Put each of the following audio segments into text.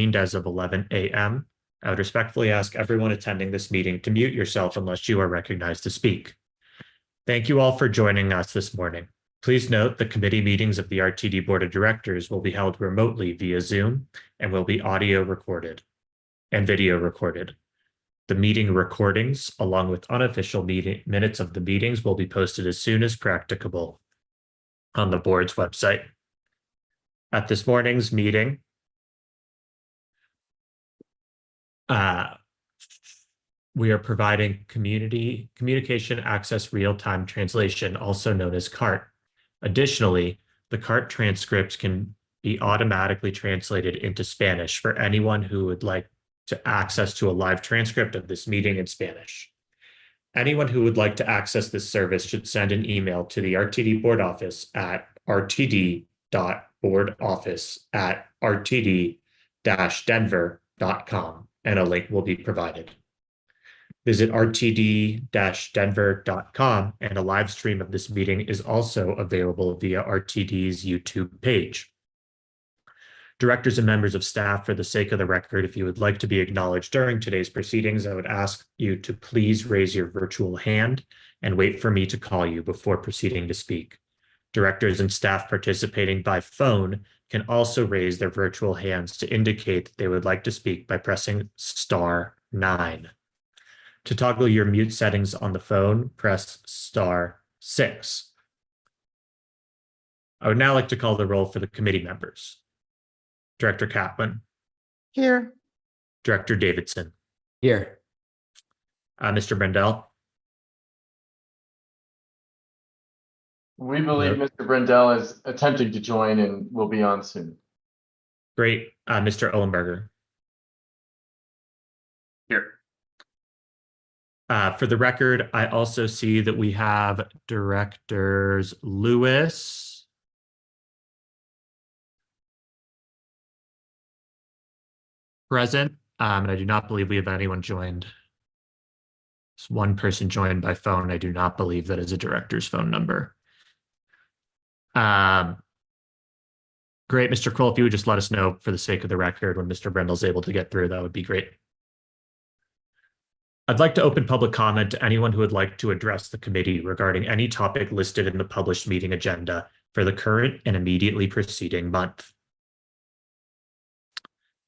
convened as of 11 a.m. I would respectfully ask everyone attending this meeting to mute yourself unless you are recognized to speak. Thank you all for joining us this morning. Please note the committee meetings of the RTD Board of Directors will be held remotely via Zoom and will be audio recorded and video recorded. The meeting recordings, along with unofficial minutes of the meetings, will be posted as soon as practicable on the board's website. At this morning's meeting, we are providing communication access real-time translation, also known as CART. Additionally, the CART transcripts can be automatically translated into Spanish for anyone who would like to access to a live transcript of this meeting in Spanish. Anyone who would like to access this service should send an email to the RTD board office at rtd.boardoffice@rtd-denver.com, and a link will be provided. Visit rtd-denver.com, and a live stream of this meeting is also available via RTD's YouTube page. Directors and members of staff, for the sake of the record, if you would like to be acknowledged during today's proceedings, I would ask you to please raise your virtual hand and wait for me to call you before proceeding to speak. Directors and staff participating by phone can also raise their virtual hands to indicate that they would like to speak by pressing *9. To toggle your mute settings on the phone, press *6. I would now like to call the roll for the committee members. Director Kaplan. Here. Director Davidson. Here. Mr. Brendel. We believe Mr. Brendel is attempting to join and will be on soon. Great. Mr. Ullenberger. Here. For the record, I also see that we have Directors Lewis, present, and I do not believe we have anyone joined. There's one person joined by phone. I do not believe that is a director's phone number. Great, Mr. Kroll, if you would just let us know for the sake of the record when Mr. Brendel's able to get through, that would be great. I'd like to open public comment to anyone who would like to address the committee regarding any topic listed in the published meeting agenda for the current and immediately preceding month.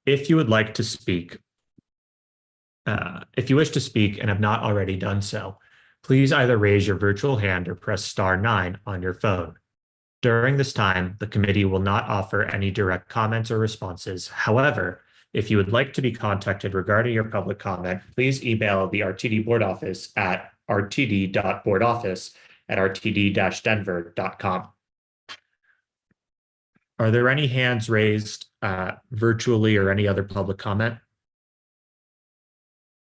If you would like to speak, if you wish to speak and have not already done so, please either raise your virtual hand or press *9 on your phone. During this time, the committee will not offer any direct comments or responses. However, if you would like to be contacted regarding your public comment, please email the RTD board office at rtd.boardoffice@rtd-denver.com. Are there any hands raised virtually or any other public comment?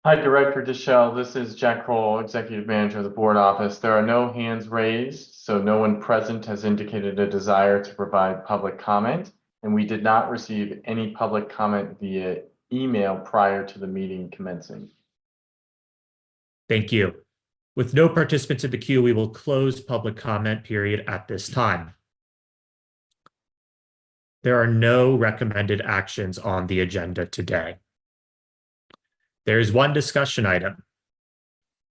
Hi, Director Deschel. This is Jack Kroll, Executive Manager of the Board Office. There are no hands raised, so no one present has indicated a desire to provide public comment, and we did not receive any public comment via email prior to the meeting commencing. Thank you. With no participants in the queue, we will close public comment period at this time. There are no recommended actions on the agenda today. There is one discussion item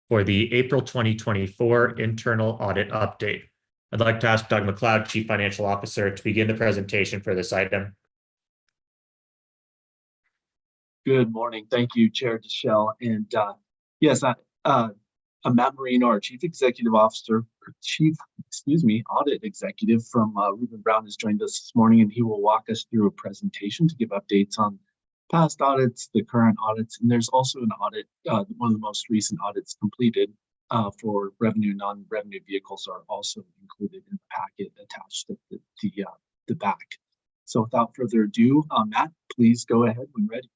for the April 2024 internal audit update. I'd like to ask Doug McLeod, Chief Financial Officer, to begin the presentation for this item. Good morning. Thank you, Chair Deschel. And yes, I'm Matt Marino, our Chief Executive Officer, Audit Executive from Ruben Brown has joined us this morning, and he will walk us through a presentation to give updates on past audits, the current audits, and there's also an audit, one of the most recent audits completed for revenue, non-revenue vehicles are also included in the packet attached at the back. So without further ado, Matt, please go ahead when ready.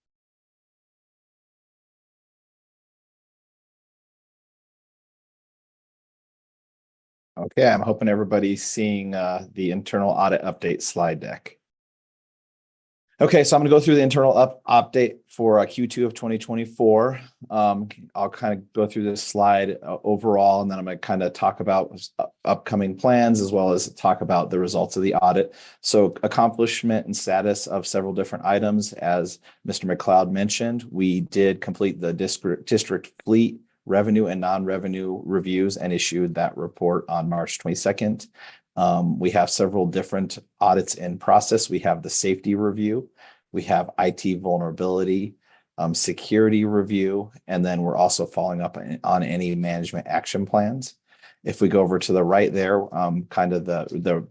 Okay, I'm hoping everybody's seeing the internal audit update slide deck. Okay, so I'm going to go through the internal update for Q2 of 2024. I'll kind of go through this slide overall, and then I'm going to kind of talk about upcoming plans as well as talk about the results of the audit. So accomplishment and status of several different items. As Mr. McLeod mentioned, we did complete the district fleet revenue and non-revenue reviews and issued that report on March 22nd. We have several different audits in process. We have the safety review, we have IT vulnerability, security review, and then we're also following up on any management action plans. If we go over to the right there, kind of the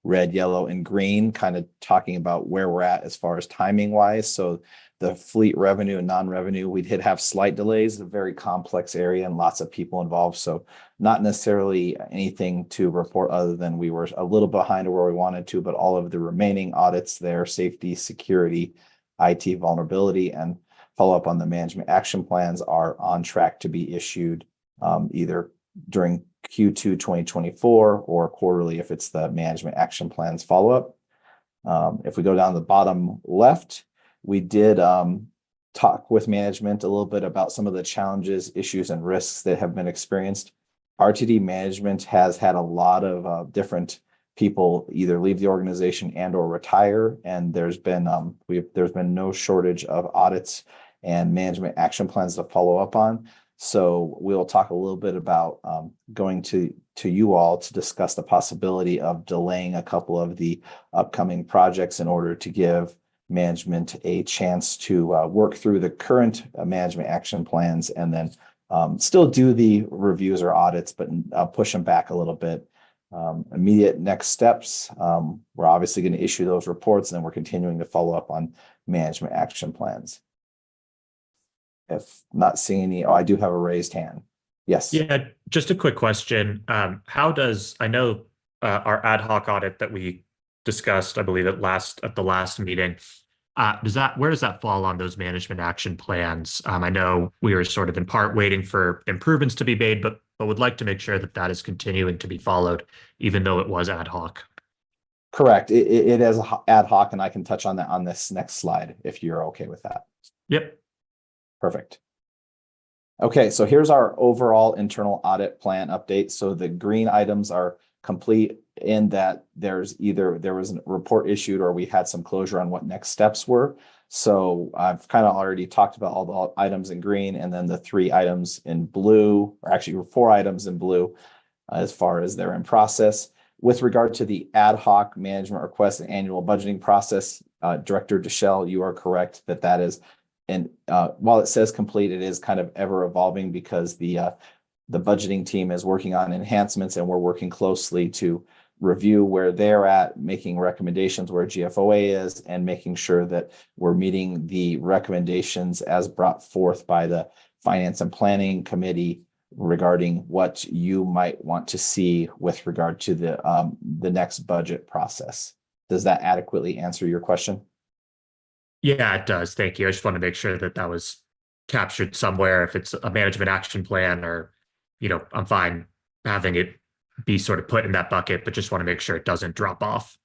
red, yellow, and green, kind of talking about where we're at as far as timing wise. So the fleet revenue and non-revenue, we did have slight delays, a very complex area and lots of people involved. So not necessarily anything to report other than we were a little behind where we wanted to, but all of the remaining audits there, safety, security, IT vulnerability, and follow up on the management action plans are on track to be issued either during Q2 2024 or quarterly if it's the management action plans follow up. If we go down the bottom left, we did talk with management a little bit about some of the challenges, issues, and risks that have been experienced. RTD management has had a lot of different people either leave the organization and or retire, and there's been no shortage of audits and management action plans to follow up on. So we'll talk a little bit about going to you all to discuss the possibility of delaying a couple of the upcoming projects in order to give management a chance to work through the current management action plans and then still do the reviews or audits, but push them back a little bit. Immediate next steps, we're obviously going to issue those reports, and then we're continuing to follow up on management action plans. If not seeing any, I do have a raised hand. Yes. Yeah, just a quick question. How does, I know our ad hoc audit that we discussed, I believe at the last meeting, where does that fall on those management action plans? I know we were sort of in part waiting for improvements to be made, but would like to make sure that that is continuing to be followed, even though it was ad hoc. Correct. It is ad hoc, and I can touch on that on this next slide if you're okay with that. Yep. Perfect. Okay, so here's our overall internal audit plan update. So the green items are complete in that there was a report issued or we had some closure on what next steps were. So I've kind of already talked about all the items in green, and then the 3 items in blue, or actually 4 items in blue as far as they're in process. With regard to the ad hoc management request and annual budgeting process, Director Deschelle, you are correct that is. And while it says complete, it is kind of ever evolving because the budgeting team is working on enhancements, and we're working closely to review where they're at, making recommendations where GFOA is, and making sure that we're meeting the recommendations as brought forth by the Finance and Planning Committee regarding what you might want to see with regard to the next budget process. Does that adequately answer your question? Yeah, it does. Thank you. I just want to make sure that that was captured somewhere. If it's a management action plan or, I'm fine having it be sort of put in that bucket, but just want to make sure it doesn't drop off.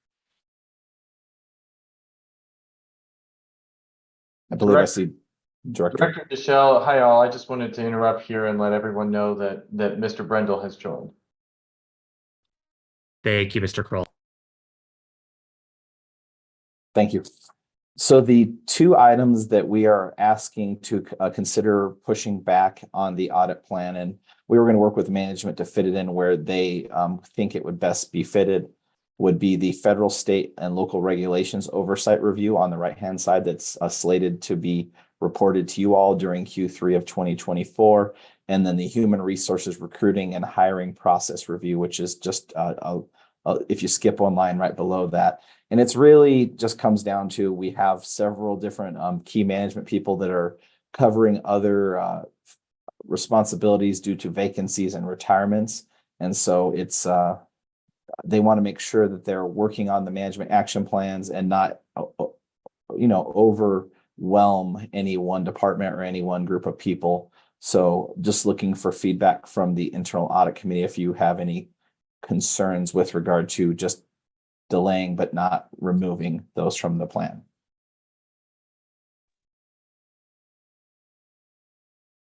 I believe I see Director Deschelle. Hi, all. I just wanted to interrupt here and let everyone know that Mr. Brendel has joined. Thank you, Mr. Kroll. Thank you. So the 2 items that we are asking to consider pushing back on the audit plan, and we were going to work with management to fit it in where they think it would best be fitted, would be the federal, state, and local regulations oversight review on the right-hand side that's slated to be reported to you all during Q3 of 2024, and then the human resources recruiting and hiring process review, which is just if you skip one line right below that. And it's really just comes down to, we have several different key management people that are covering other responsibilities due to vacancies and retirements. And so it's they want to make sure that they're working on the management action plans and not, overwhelm any one department or any one group of people. So just looking for feedback from the internal audit committee if you have any concerns with regard to just delaying but not removing those from the plan.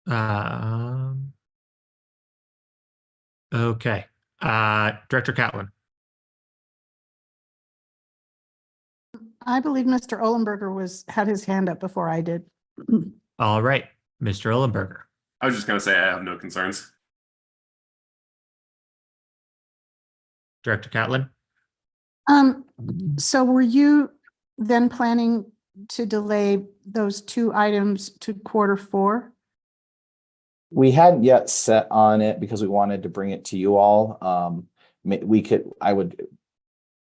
Okay. Director Catlin. I believe Mr. Ohlenberger had his hand up before I did. All right, Mr. Ohlenberger. I was just going to say I have no concerns. Director Catlin. So were you then planning to delay those two items to Q4? We hadn't yet set on it because we wanted to bring it to you all. I would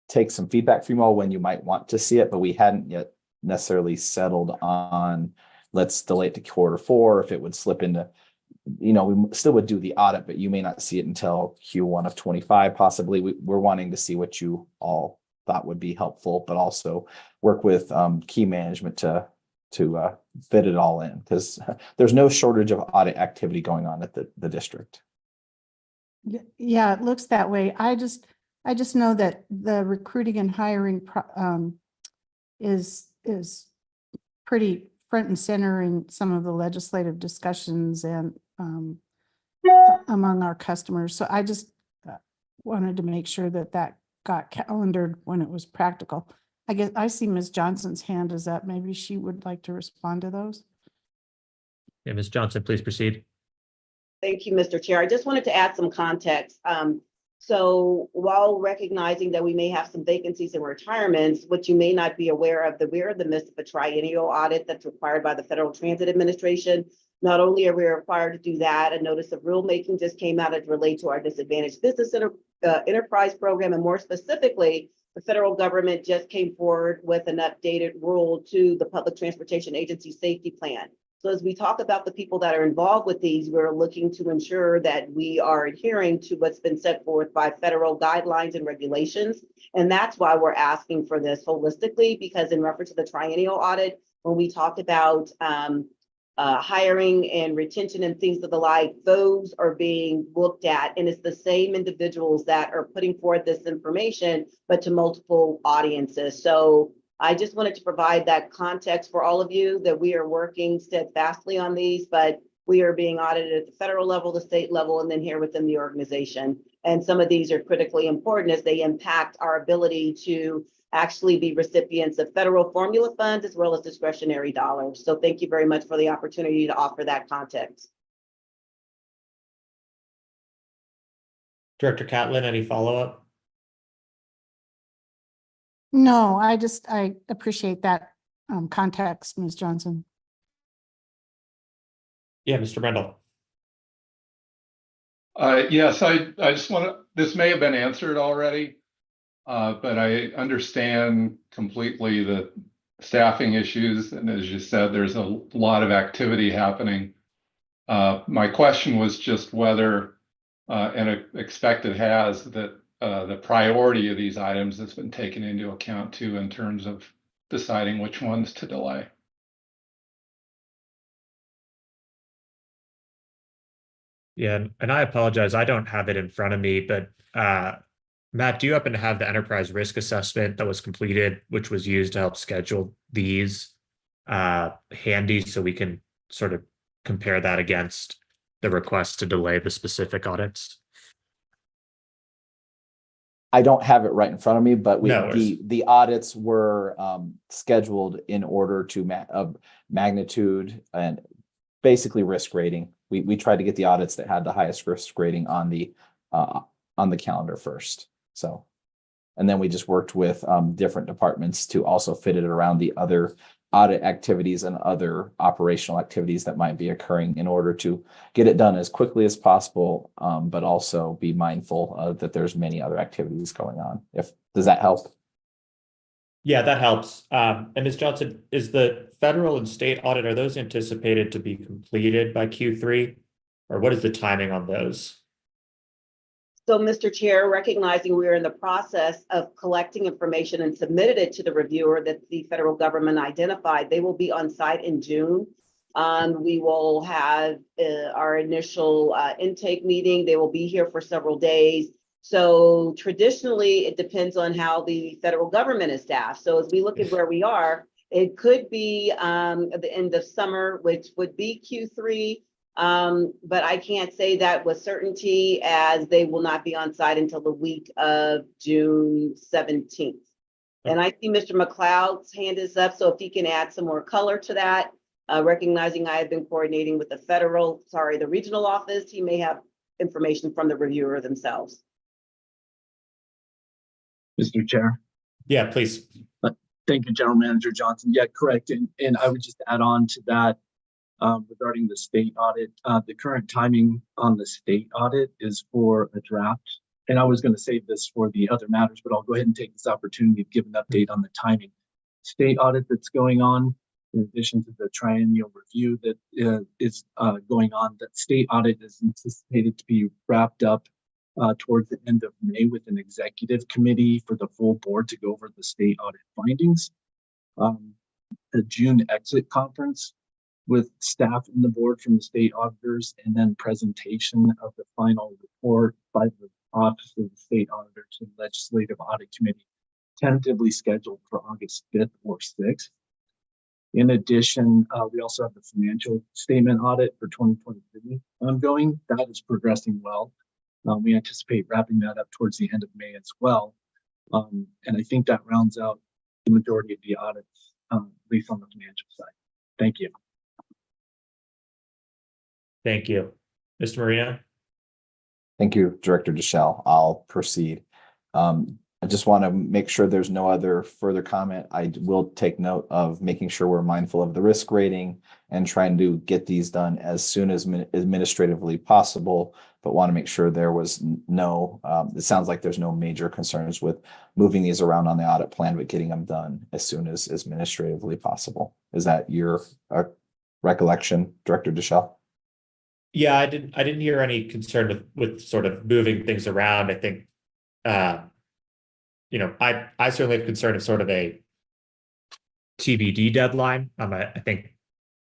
take some feedback from you all when you might want to see it, but we hadn't yet necessarily settled on let's delay it to Q4. If it would slip into, we still would do the audit, but you may not see it until Q1 of 25, possibly. We're wanting to see what you all thought would be helpful, but also work with key management to fit it all in, because there's no shortage of audit activity going on at the district. Yeah, it looks that way. I just know that the recruiting and hiring is pretty front and center in some of the legislative discussions and among our customers. So I just wanted to make sure that got calendared when it was practical. I guess I see Ms. Johnson's hand. Is that maybe she would like to respond to those? Yeah, Ms. Johnson, please proceed. Thank you, Mr. Chair. I just wanted to add some context. So while recognizing that we may have some vacancies and retirements, what you may not be aware of, that we're in the midst of a triennial audit that's required by the Federal Transit Administration. Not only are we required to do that, a notice of rulemaking just came out as relates to our disadvantaged business enterprise program, and more specifically, the federal government just came forward with an updated rule to the Public Transportation Agency Safety Plan. So as we talk about the people that are involved with these, we're looking to ensure that we are adhering to what's been set forth by federal guidelines and regulations. And that's why we're asking for this holistically, because in reference to the triennial audit, when we talk about hiring and retention and things of the like, those are being looked at, and it's the same individuals that are putting forth this information, but to multiple audiences. So I just wanted to provide that context for all of you, that we are working steadfastly on these, but we are being audited at the federal level, the state level, and then here within the organization. And some of these are critically important as they impact our ability to actually be recipients of federal formula funds as well as discretionary dollars. So thank you very much for the opportunity to offer that context. Director Catlin, any follow-up? No, I appreciate that context, Ms. Johnson. Yeah, Mr. Brendel. Yes, I just want to, this may have been answered already, but I understand completely the staffing issues. And as you said, there's a lot of activity happening. My question was just whether, and I expect it has, that the priority of these items has been taken into account too, in terms of deciding which ones to delay. Yeah, and I apologize, I don't have it in front of me, but Matt, do you happen to have the enterprise risk assessment that was completed, which was used to help schedule these handy, so we can sort of compare that against the request to delay the specific audits? I don't have it right in front of me, but the audits were scheduled in order of magnitude and basically risk rating. We tried to get the audits that had the highest risk rating on the calendar first. So, and then we just worked with different departments to also fit it around the other audit activities and other operational activities that might be occurring in order to get it done as quickly as possible, but also be mindful that there's many other activities going on. Does that help? Yeah, that helps. And Ms. Johnson, is the federal and state audit, are those anticipated to be completed by Q3? Or what is the timing on those? So, Mr. Chair, recognizing we are in the process of collecting information and submitted it to the reviewer that the federal government identified, they will be on site in June. We will have our initial intake meeting. They will be here for several days. So traditionally, it depends on how the federal government is staffed. So as we look at where we are, it could be at the end of summer, which would be Q3. But I can't say that with certainty as they will not be on site until the week of June 17th. And I see Mr. McLeod's hand is up, so if he can add some more color to that, recognizing I have been coordinating with the regional office, he may have information from the reviewer themselves. Mr. Chair. Yeah, please. Thank you, General Manager Johnson. Yeah, correct. And I would just add on to that regarding the state audit. The current timing on the state audit is for a draft. And I was going to save this for the other matters, but I'll go ahead and take this opportunity to give an update on the timing. State audit that's going on, in addition to the triennial review that is going on, that state audit is anticipated to be wrapped up towards the end of May with an executive committee for the full board to go over the state audit findings. The June exit conference with staff and the board from the state auditors, and then presentation of the final report by the Office of the State Auditor to the Legislative Audit Committee, tentatively scheduled for August 5th or 6th. In addition, we also have the financial statement audit for 2023 ongoing. That is progressing well. We anticipate wrapping that up towards the end of May as well. And I think that rounds out the majority of the audits, at least on the financial side. Thank you. Thank you. Mr. Marino? Thank you, Director Deschel. I'll proceed. I just want to make sure there's no other further comment. I will take note of making sure we're mindful of the risk rating and trying to get these done as soon as administratively possible, but want to make sure there was no, it sounds like there's no major concerns with moving these around on the audit plan, but getting them done as soon as administratively possible. Is that your recollection, Director Deschel? Yeah, I didn't hear any concern with sort of moving things around. I think, you know, I certainly have concern of sort of a TBD deadline. I think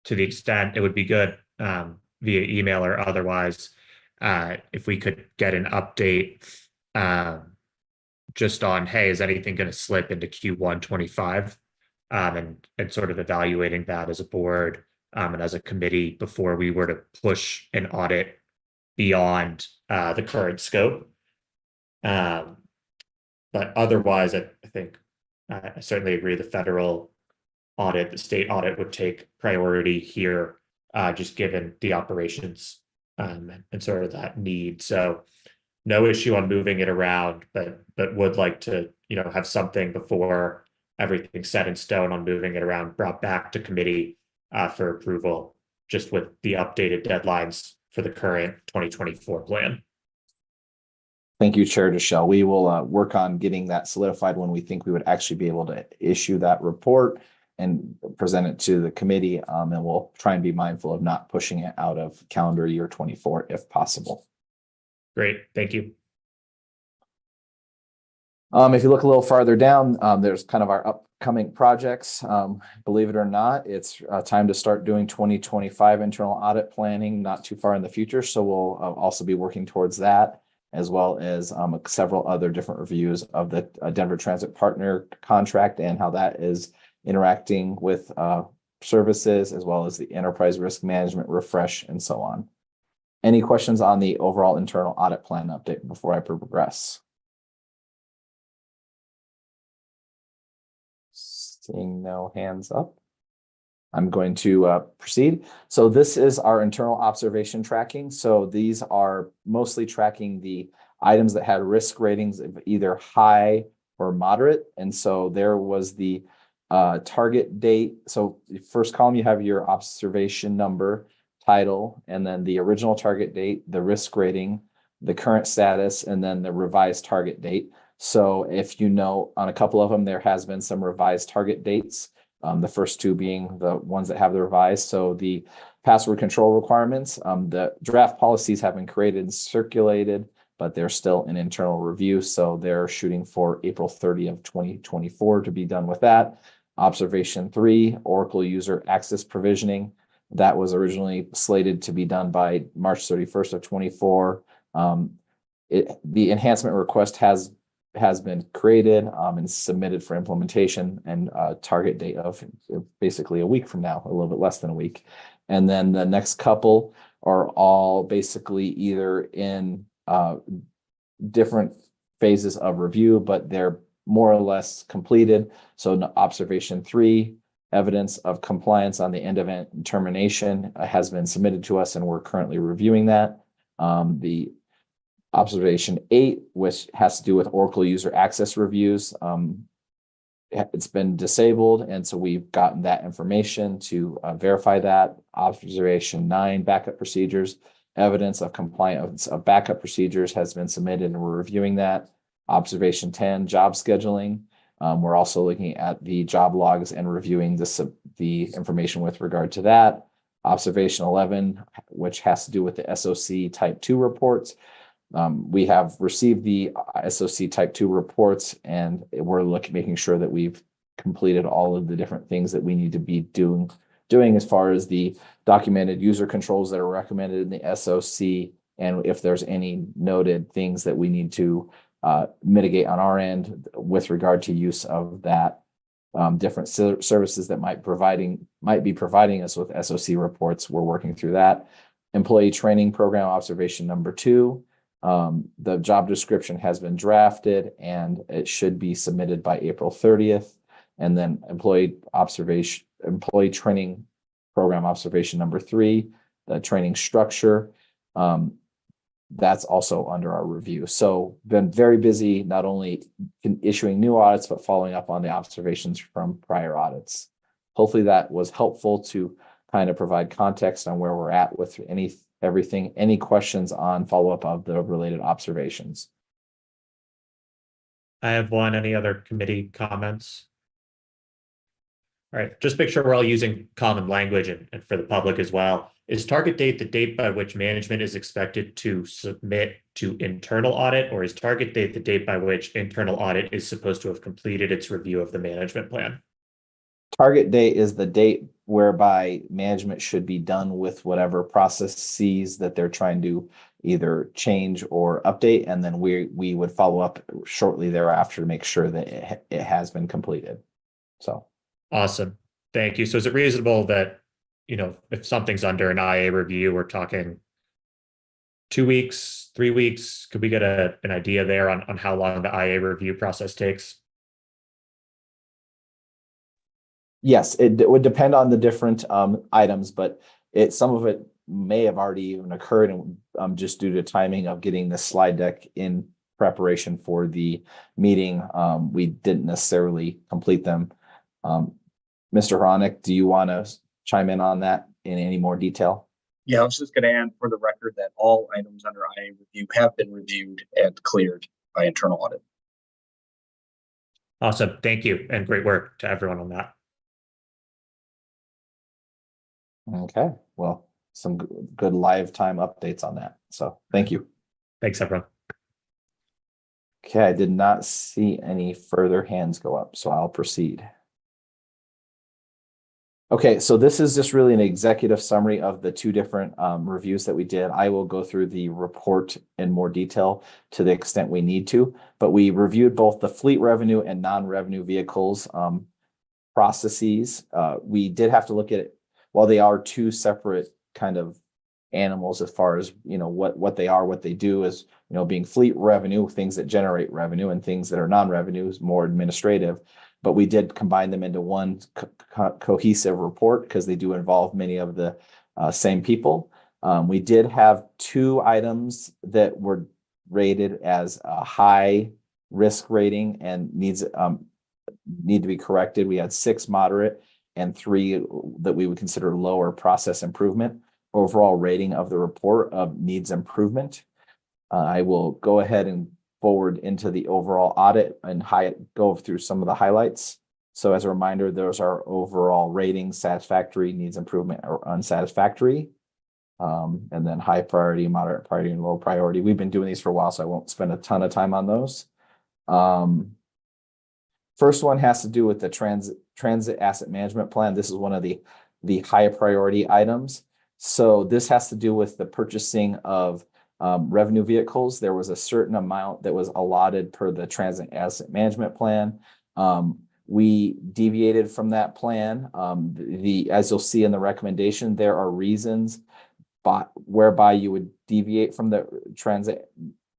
to the extent it would be good via email or otherwise, if we could get an update just on, hey, is anything going to slip into Q1 25, and sort of evaluating that as a board. And as a committee before we were to push an audit beyond the current scope. But otherwise, I think I certainly agree the federal audit, the state audit would take priority here, just given the operations and sort of that need. So no issue on moving it around, but would like to, you know, have something before everything's set in stone on moving it around, brought back to committee for approval, just with the updated deadlines for the current 2024 plan. Thank you, Chair Deschel. We will work on getting that solidified when we think we would actually be able to issue that report and present it to the committee. And we'll try and be mindful of not pushing it out of calendar year 24 if possible. Great, thank you. If you look a little farther down, there's kind of our upcoming projects. Believe it or not, it's time to start doing 2025 internal audit planning, not too far in the future. So we'll also be working towards that, as well as several other different reviews of the Denver Transit Partner contract and how that is interacting with services, as well as the enterprise risk management refresh and so on. Any questions on the overall internal audit plan update before I progress? Seeing no hands up, I'm going to proceed. So this is our internal observation tracking. So these are mostly tracking the items that had risk ratings of either high or moderate. And so there was the target date. So the first column, you have your observation number, title, and then the original target date, the risk rating, the current status, and then the revised target date. So if you know, on a couple of them, there has been some revised target dates. The first two being the ones that have the revised. So the password control requirements, the draft policies have been created and circulated, but they're still in internal review. So they're shooting for April 30 of 2024 to be done with that. Observation 3, Oracle user access provisioning. That was originally slated to be done by March 31st of 24. The enhancement request has been created and submitted for implementation, and target date of basically a week from now, a little bit less than a week. And then the next couple are all basically either in different phases of review, but they're more or less completed. So observation 3, evidence of compliance on the end event termination has been submitted to us, and we're currently reviewing that. The observation 8, which has to do with Oracle user access reviews, it's been disabled, and so we've gotten that information to verify that. Observation 9, backup procedures, evidence of compliance of backup procedures has been submitted, and we're reviewing that. Observation 10, job scheduling. We're also looking at the job logs and reviewing the information with regard to that. Observation 11, which has to do with the SOC type 2 reports. We have received the SOC type 2 reports, and we're making sure that we've completed all of the different things that we need to be doing as far as the documented user controls that are recommended in the SOC, and if there's any noted things that we need to mitigate on our end with regard to use of that, different services that might be providing us with SOC reports. We're working through that. Employee training program observation number 2. The job description has been drafted, and it should be submitted by April 30th. And then employee training program observation number 3, the training structure. That's also under our review. So been very busy, not only issuing new audits, but following up on the observations from prior audits. Hopefully that was helpful to kind of provide context on where we're at with everything. Any questions on follow-up of the related observations? I have one. Any other committee comments? All right, just make sure we're all using common language and for the public as well. Is target date the date by which management is expected to submit to internal audit, or is target date the date by which internal audit is supposed to have completed its review of the management plan? Target date is the date whereby management should be done with whatever processes that they're trying to either change or update, and then we would follow up shortly thereafter to make sure that it has been completed. So awesome, thank you. So is it reasonable that, you know, if something's under an IA review, we're talking 2 weeks, 3 weeks? Could we get an idea there on how long the IA review process takes? Yes, it would depend on the different items, but some of it may have already even occurred, and just due to timing of getting the slide deck in preparation for the meeting, we didn't necessarily complete them. Mr. Hronik, do you want to chime in on that in any more detail? Yeah, I was just going to add for the record that all items under IA review have been reviewed and cleared by internal audit. Awesome, thank you, and great work to everyone on that. Okay, well, some good live time updates on that. So thank you. Thanks, everyone. Okay, I did not see any further hands go up, so I'll proceed. Okay, so this is just really an executive summary of the 2 different reviews that we did. I will go through the report in more detail to the extent we need to, but we reviewed both the fleet revenue and non-revenue vehicles processes. We did have to look at it, while they are 2 separate kind of animals as far as, you know, what they are, what they do is, you know, being fleet revenue, things that generate revenue, and things that are non-revenue is more administrative. But we did combine them into one cohesive report because they do involve many of the same people. We did have 2 items that were rated as a high risk rating and need to be corrected. We had 6 moderate and 3 that we would consider lower process improvement. Overall rating of the report of needs improvement. I will go ahead and forward into the overall audit and go through some of the highlights. So as a reminder, those are overall ratings: satisfactory, needs improvement, or unsatisfactory. And then high priority, moderate priority, and low priority. We've been doing these for a while, so I won't spend a ton of time on those. First one has to do with the transit asset management plan. This is one of the high priority items. So this has to do with the purchasing of revenue vehicles. There was a certain amount that was allotted per the transit asset management plan. We deviated from that plan. As you'll see in the recommendation, there are reasons whereby you would deviate from the transit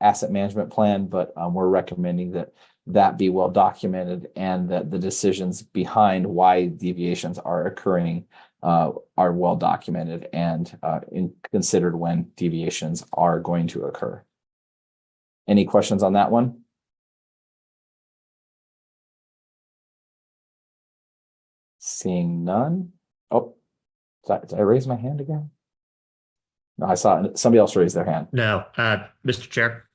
asset management plan, but we're recommending that be well documented and that the decisions behind why deviations are occurring are well documented and considered when deviations are going to occur. Any questions on that one? Seeing none. Oh, did I raise my hand again? No, I saw somebody else raise their hand. No, Mr. Chair.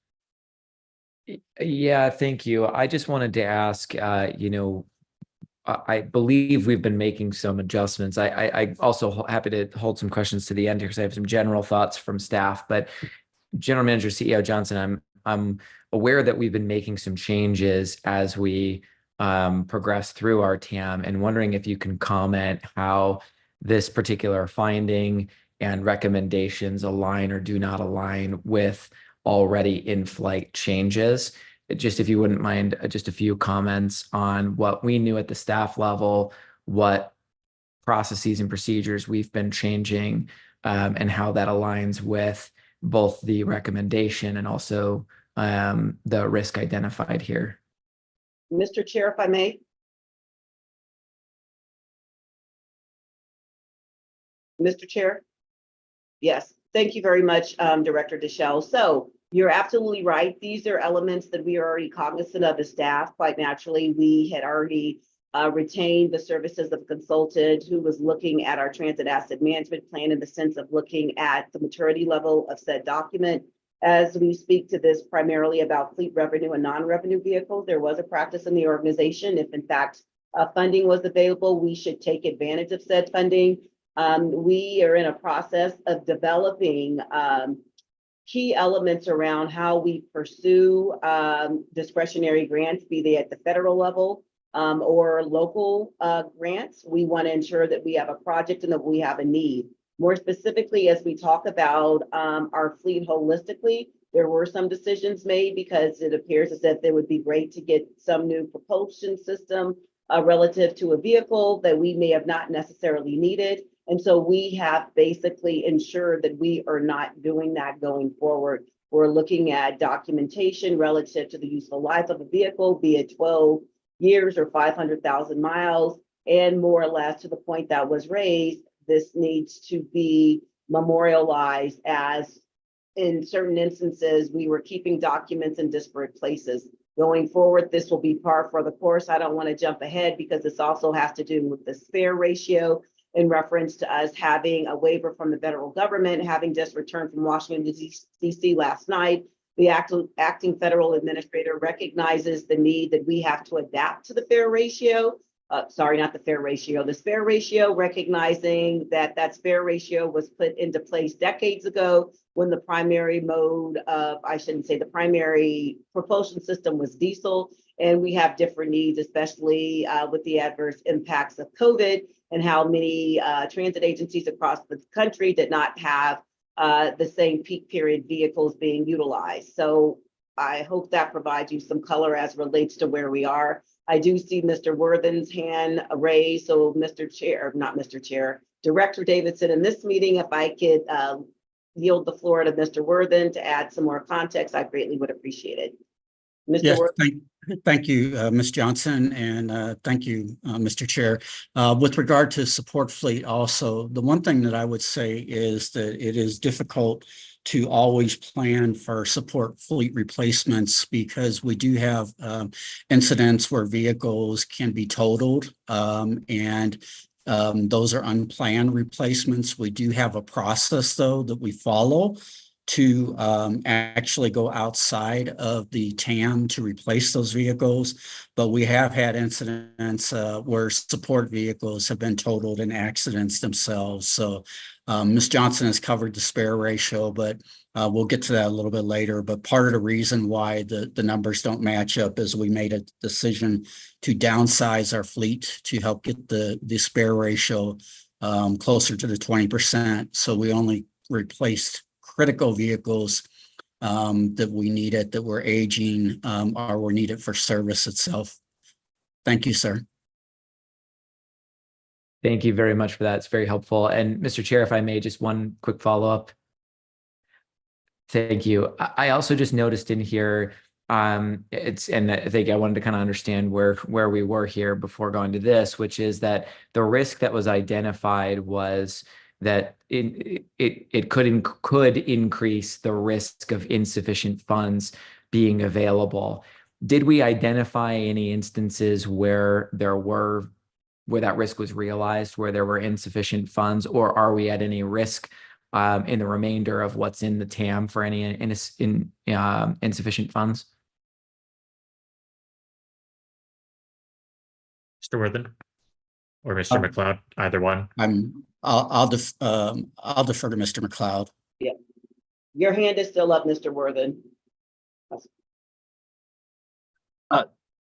Yeah, thank you. I just wanted to ask, I believe we've been making some adjustments. I also happy to hold some questions to the end here because I have some general thoughts from staff. But General Manager CEO Johnson, I'm aware that we've been making some changes as we progress through our TAM, and wondering if you can comment how this particular finding and recommendations align or do not align with already in-flight changes. Just if you wouldn't mind, just a few comments on what we knew at the staff level, what processes and procedures we've been changing, and how that aligns with both the recommendation and also the risk identified here. Mr. Chair, if I may. Mr. Chair? Yes, thank you very much, Director Deschelle. So you're absolutely right. These are elements that we are already cognizant of as staff. Quite naturally, we had already retained the services of a consultant who was looking at our transit asset management plan in the sense of looking at the maturity level of said document. As we speak to this primarily about fleet revenue and non-revenue vehicles, there was a practice in the organization. If in fact funding was available, we should take advantage of said funding. We are in a process of developing key elements around how we pursue discretionary grants, be they at the federal level or local grants. We want to ensure that we have a project and that we have a need. More specifically, as we talk about our fleet holistically, there were some decisions made because it appears as if it would be great to get some new propulsion system relative to a vehicle that we may have not necessarily needed. And so we have basically ensured that we are not doing that going forward. We're looking at documentation relative to the useful life of a vehicle, be it 12 years or 500,000 miles, and more or less to the point that was raised, this needs to be memorialized as in certain instances, we were keeping documents in disparate places. Going forward, this will be par for the course. I don't want to jump ahead because this also has to do with the spare ratio in reference to us having a waiver from the federal government, having just returned from Washington, D.C. last night. The acting federal administrator recognizes the need that we have to adapt to the fair ratio. Sorry, not the fair ratio, the spare ratio, recognizing that that spare ratio was put into place decades ago when the primary mode of, I shouldn't say the primary propulsion system was diesel. And we have different needs, especially with the adverse impacts of COVID and how many transit agencies across the country did not have the same peak period vehicles being utilized. So I hope that provides you some color as relates to where we are. I do see Mr. Worthen's hand raised. So Mr. Chair, not Mr. Chair, Director Davidson, in this meeting, if I could yield the floor to Mr. Worthen to add some more context, I greatly would appreciate it. Mr. Yes, Worthen. thank you, Ms. Johnson, and thank you, Mr. Chair. With regard to support fleet also, the one thing that I would say is that it is difficult to always plan for support fleet replacements because we do have incidents where vehicles can be totaled and those are unplanned replacements. We do have a process though that we follow to actually go outside of the TAM to replace those vehicles. But we have had incidents where support vehicles have been totaled in accidents themselves. So Ms. Johnson has covered the spare ratio, but we'll get to that a little bit later. But part of the reason why the numbers don't match up is we made a decision to downsize our fleet to help get the spare ratio closer to the 20%. So we only replaced critical vehicles that we needed, that were aging or were needed for service itself. Thank you, sir. Thank you very much for that. It's very helpful. And Mr. Chair, if I may, just one quick follow-up. Thank you. I also just noticed in here, and I think I wanted to kind of understand where we were here before going to this, which is that the risk that was identified was that it could increase the risk of insufficient funds being available. Did we identify any instances where that risk was realized, where there were insufficient funds, or are we at any risk in the remainder of what's in the TAM for any insufficient funds? Mr. Worthen or Mr. McLeod, either one. I'll defer to Mr. McLeod. Yeah. Your hand is still up, Mr. Worthen.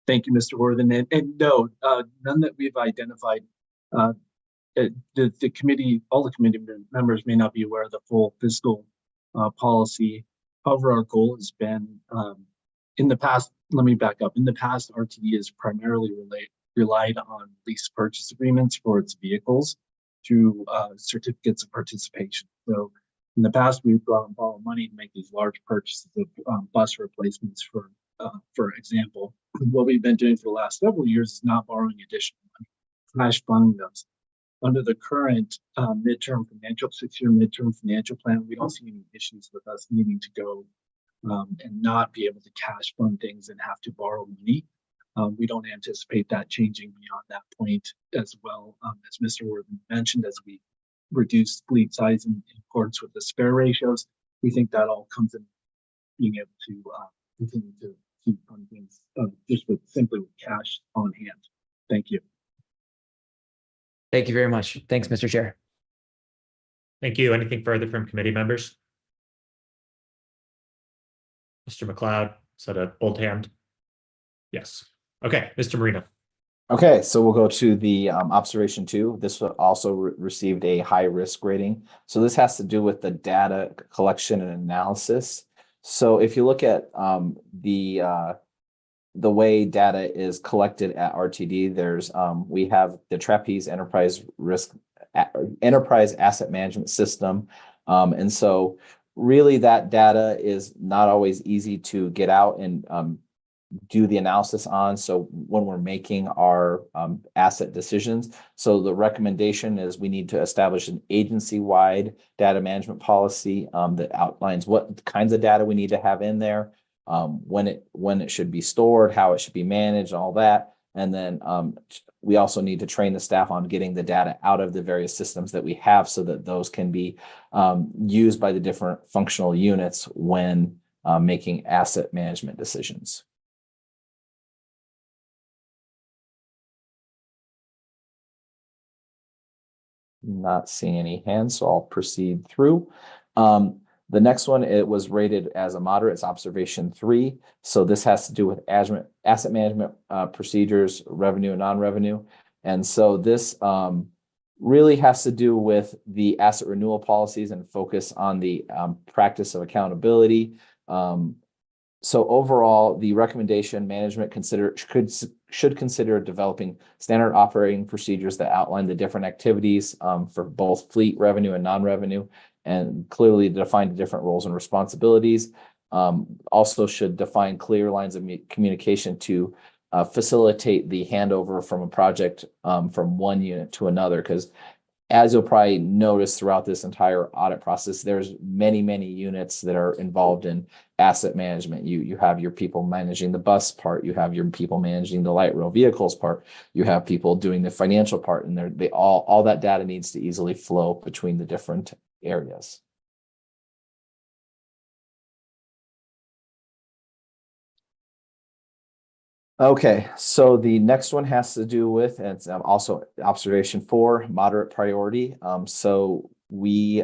Thank you, Mr. Worthen. And no, none that we've identified. The committee, all the committee members may not be aware of the full fiscal policy. However, our goal has been in the past, let me back up. In the past, RTD has primarily relied on lease purchase agreements for its vehicles through certificates of participation. So in the past, we've gone and borrowed money to make these large purchases of bus replacements, for example. What we've been doing for the last several years is not borrowing additional money, flash funding those. Under the current six-year midterm financial plan, we don't see any issues with us needing to go and not be able to cash fund things and have to borrow money. We don't anticipate that changing beyond that point as well. As Mr. Worthen mentioned, as we reduce fleet size in accordance with the spare ratios, we think that all comes in being able to continue to keep on things just simply with cash on hand. Thank you. Thank you very much. Thanks, Mr. Chair. Thank you. Anything further from committee members? Mr. McLeod, is that an old hand? Yes. Okay, Mr. Marino. Okay, so we'll go to the observation 2. This also received a high risk rating. So this has to do with the data collection and analysis. So if you look at the way data is collected at RTD, there's we have the Trapeze Enterprise Asset Management System, and so really that data is not always easy to get out and do the analysis on. So when we're making our asset decisions, so the recommendation is we need to establish an agency-wide data management policy that outlines what kinds of data we need to have in there, when it should be stored, how it should be managed, all that. And then we also need to train the staff on getting the data out of the various systems that we have so that those can be used by the different functional units when making asset management decisions. Not seeing any hands, so I'll proceed through. The next one, it was rated as a moderate. It's observation 3. So this has to do with asset management procedures, revenue and non-revenue. And so this really has to do with the asset renewal policies and focus on the practice of accountability. So overall, the recommendation management should consider developing standard operating procedures that outline the different activities for both fleet revenue and non-revenue, and clearly define the different roles and responsibilities. Also should define clear lines of communication to facilitate the handover from a project from one unit to another, because as you'll probably notice throughout this entire audit process, there's many units that are involved in asset management. You have your people managing the bus part, you have your people managing the light rail vehicles part, you have people doing the financial part, and they all that data needs to easily flow between the different areas. Okay, so the next one has to do with, and it's also observation 4, moderate priority. So we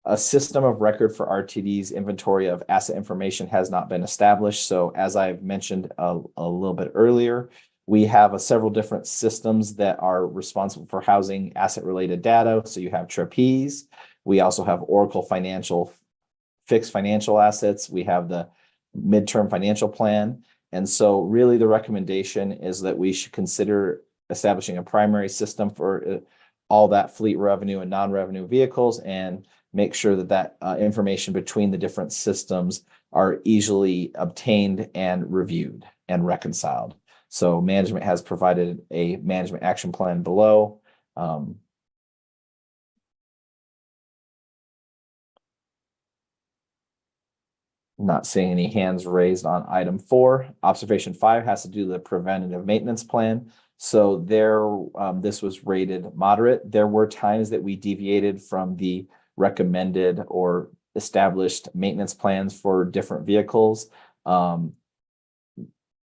a system of record for RTD's inventory of asset information has not been established. So as I've mentioned a little bit earlier, we have several different systems that are responsible for housing asset related data. So you have Trapeze. We also have Oracle fixed financial assets. We have the midterm financial plan. And so really the recommendation is that we should consider establishing a primary system for all that fleet revenue and non-revenue vehicles, and make sure that information between the different systems are easily obtained and reviewed and reconciled. So management has provided a management action plan below. Not seeing any hands raised on item 4. Observation 5 has to do with the preventative maintenance plan. So this was rated moderate. There were times that we deviated from the recommended or established maintenance plans for different vehicles.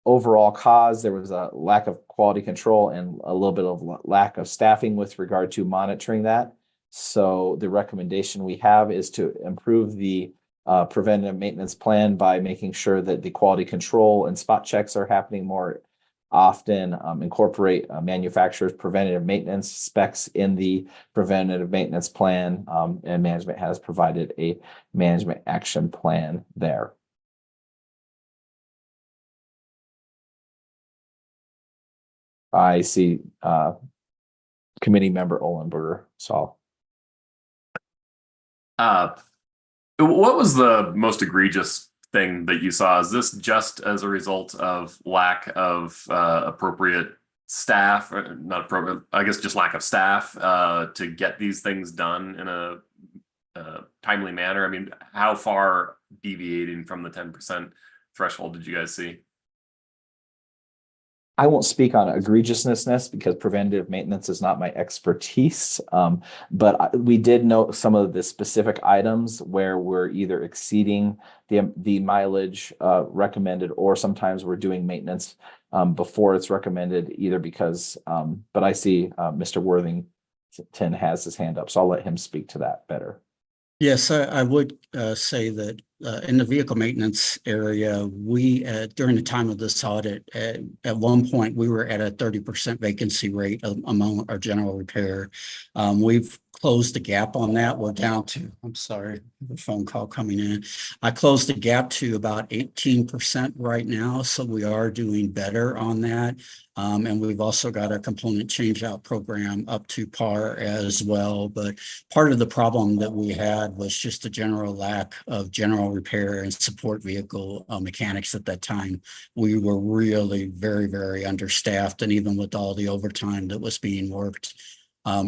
Overall cause, there was a lack of quality control and a little bit of lack of staffing with regard to monitoring that. So the recommendation we have is to improve the preventative maintenance plan by making sure that the quality control and spot checks are happening more often, incorporate manufacturers' preventative maintenance specs in the preventative maintenance plan, and management has provided a management action plan there. I see committee member Olenberger, so. What was the most egregious thing that you saw? Is this just as a result of lack of appropriate staff, or not appropriate, I guess just lack of staff to get these things done in a timely manner? I mean, how far deviating from the 10% threshold did you guys see? I won't speak on egregiousness because preventative maintenance is not my expertise. But we did note some of the specific items where we're either exceeding the mileage recommended, or sometimes we're doing maintenance before it's recommended, either because, but I see Mr. Worthington has his hand up, so I'll let him speak to that better. Yes, I would say that in the vehicle maintenance area, we during the time of this audit, at one point we were at a 30% vacancy rate among our general repair. We've closed the gap on that. We're down to, I'm sorry, the phone call coming in. I closed the gap to about 18% right now, so we are doing better on that. And we've also got our component change out program up to par as well. But part of the problem that we had was just the general lack of general repair and support vehicle mechanics at that time. We were really very, very understaffed. And even with all the overtime that was being worked,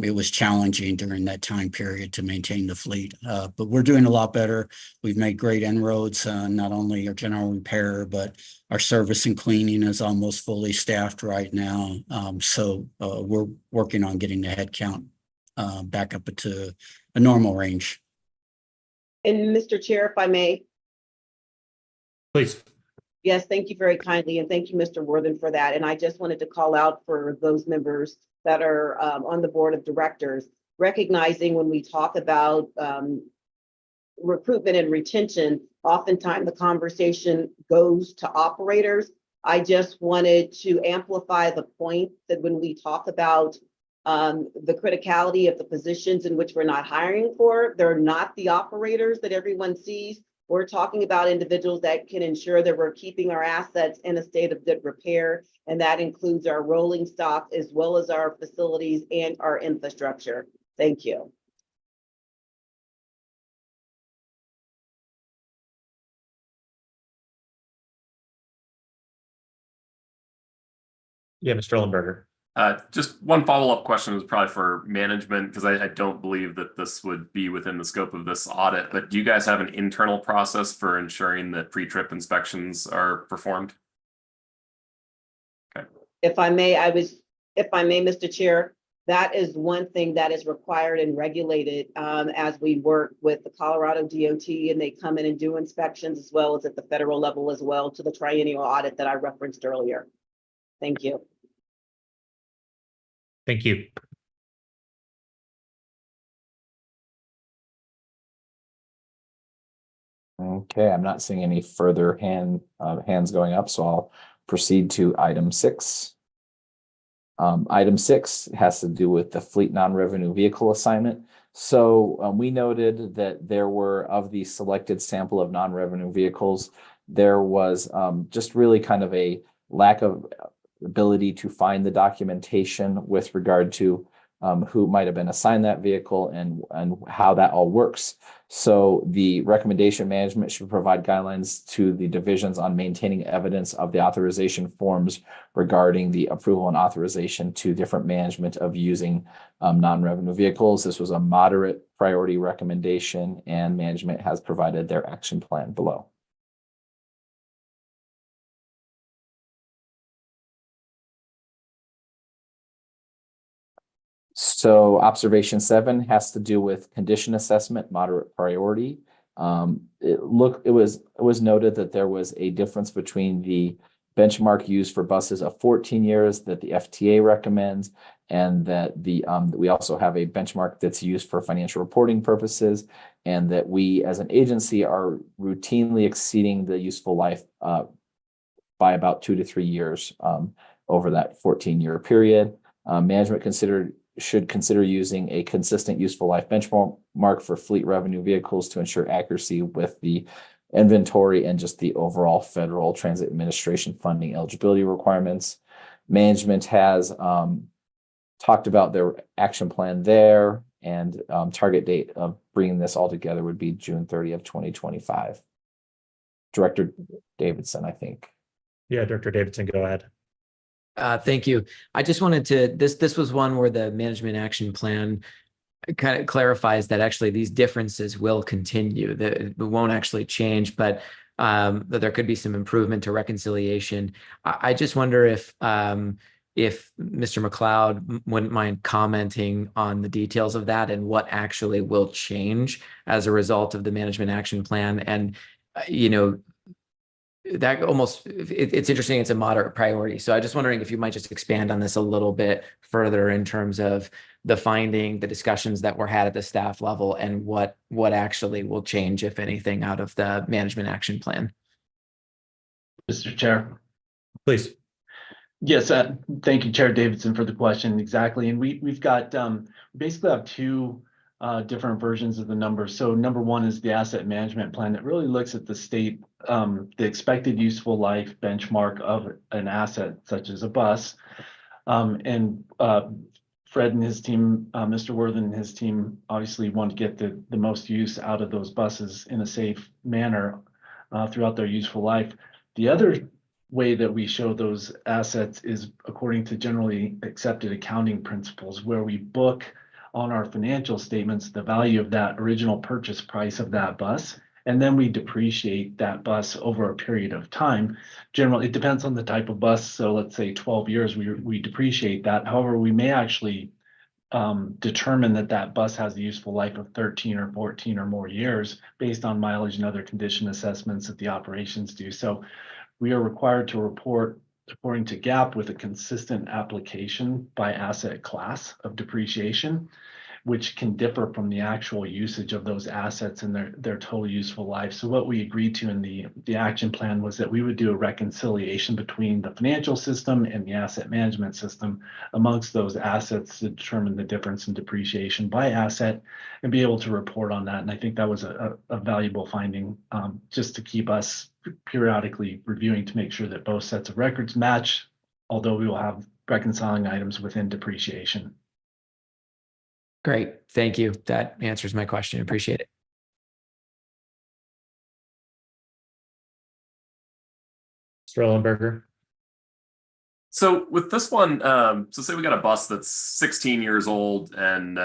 it was challenging during that time period to maintain the fleet. But we're doing a lot better. We've made great inroads, not only our general repair, but our service and cleaning is almost fully staffed right now. So we're working on getting the head count back up to a normal range. And Mr. Chair, if I may. Please. Yes, thank you very kindly. And thank you, Mr. Worthen, for that. And I just wanted to call out for those members that are on the board of directors, recognizing when we talk about recruitment and retention, oftentimes the conversation goes to operators. I just wanted to amplify the point that when we talk about the criticality of the positions in which we're not hiring for, they're not the operators that everyone sees. We're talking about individuals that can ensure that we're keeping our assets in a state of good repair, and that includes our rolling stock as well as our facilities and our infrastructure. Thank you. Yeah, Mr. Ellenberger. Just one follow-up question is probably for management, because I don't believe that this would be within the scope of this audit, but do you guys have an internal process for ensuring that pre-trip inspections are performed? Okay. If I may, Mr. Chair, that is one thing that is required and regulated as we work with the Colorado DOT, and they come in and do inspections as well as at the federal level as well to the triennial audit that I referenced earlier. Thank you. Thank you. Okay, I'm not seeing any further hands going up, so I'll proceed to item 6. Item 6 has to do with the fleet non-revenue vehicle assignment. So we noted that there were, of the selected sample of non-revenue vehicles, there was just really kind of a lack of ability to find the documentation with regard to who might have been assigned that vehicle and how that all works. So the recommendation management should provide guidelines to the divisions on maintaining evidence of the authorization forms regarding the approval and authorization to different management of using non-revenue vehicles. This was a moderate priority recommendation, and management has provided their action plan below. So observation 7 has to do with condition assessment, moderate priority. It was noted that there was a difference between the benchmark used for buses of 14 years that the FTA recommends, and that we also have a benchmark that's used for financial reporting purposes, and that we as an agency are routinely exceeding the useful life by about 2 to 3 years over that 14-year period. Management should consider using a consistent useful life benchmark for fleet revenue vehicles to ensure accuracy with the inventory and just the overall Federal Transit Administration funding eligibility requirements. Management has talked about their action plan there, and target date of bringing this all together would be June 30th, 2025. Director Davidson, I think. Yeah, Director Davidson, go ahead. Thank you. I just wanted to, this was one where the management action plan kind of clarifies that actually these differences will continue, that it won't actually change, but that there could be some improvement to reconciliation. I just wonder if Mr. McLeod wouldn't mind commenting on the details of that and what actually will change as a result of the management action plan. And, you know, that almost, it's interesting, it's a moderate priority. So I'm just wondering if you might just expand on this a little bit further in terms of the finding, the discussions that were had at the staff level, and what actually will change, if anything, out of the management action plan. Mr. Chair. Please. Yes, thank you, Chair Davidson, for the question. Exactly. And we've got, basically have two different versions of the numbers. So number one is the asset management plan that really looks at the state, the expected useful life benchmark of an asset such as a bus. And Fred and his team, Mr. Worthen and his team obviously want to get the most use out of those buses in a safe manner throughout their useful life. The other way that we show those assets is according to generally accepted accounting principles, where we book on our financial statements the value of that original purchase price of that bus, and then we depreciate that bus over a period of time. Generally, it depends on the type of bus. So let's say 12 years, we depreciate that. However, we may actually determine that bus has a useful life of 13 or 14 or more years based on mileage and other condition assessments that the operations do. So we are required to report according to GAAP with a consistent application by asset class of depreciation, which can differ from the actual usage of those assets and their total useful life. So what we agreed to in the action plan was that we would do a reconciliation between the financial system and the asset management system amongst those assets to determine the difference in depreciation by asset and be able to report on that. And I think that was a valuable finding, just to keep us periodically reviewing to make sure that both sets of records match, although we will have reconciling items within depreciation. Great, thank you. That answers my question. Appreciate it. Mr. Ellenberger. So with this one, so say we got a bus that's 16 years old and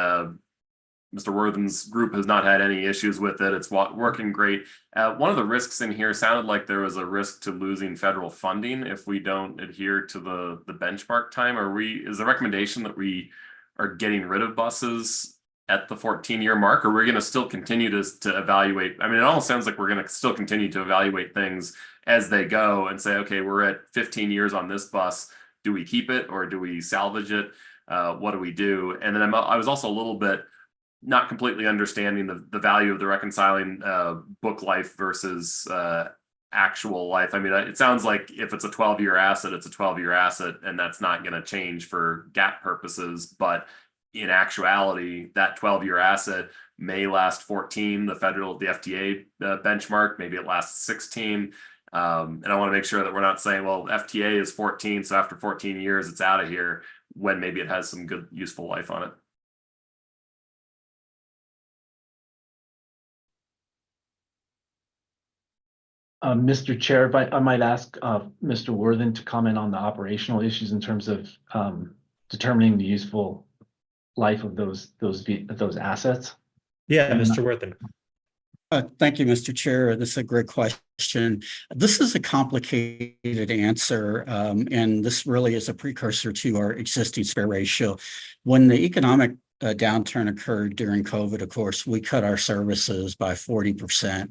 Mr. Worthen's group has not had any issues with it. It's working great. One of the risks in here sounded like there was a risk to losing federal funding if we don't adhere to the benchmark time. Is the recommendation that we are getting rid of buses at the 14-year mark, or we're going to still continue to evaluate? I mean, it almost sounds like we're going to still continue to evaluate things as they go and say, okay, we're at 15 years on this bus. Do we keep it or do we salvage it? What do we do? And then I was also a little bit not completely understanding the value of the reconciling book life versus actual life. I mean, it sounds like if it's a 12-year asset, it's a 12-year asset, and that's not going to change for GAAP purposes. But in actuality, that 12-year asset may last 14, the FTA benchmark, maybe it lasts 16. And I want to make sure that we're not saying, well, FTA is 14, so after 14 years, it's out of here, when maybe it has some good useful life on it. Mr. Chair, if I might ask Mr. Worthen to comment on the operational issues in terms of determining the useful life of those assets. Yeah, Mr. Worthen. Thank you, Mr. Chair. This is a great question. This is a complicated answer, and this really is a precursor to our existing spare ratio. When the economic downturn occurred during COVID, of course, we cut our services by 40%.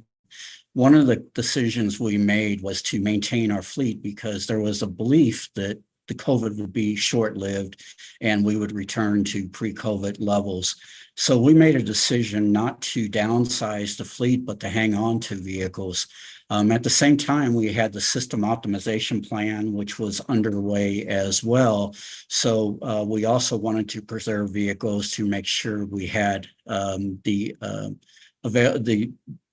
One of the decisions we made was to maintain our fleet because there was a belief that the COVID would be short-lived and we would return to pre-COVID levels. So we made a decision not to downsize the fleet, but to hang on to vehicles. At the same time, we had the system optimization plan, which was underway as well. So we also wanted to preserve vehicles to make sure we had the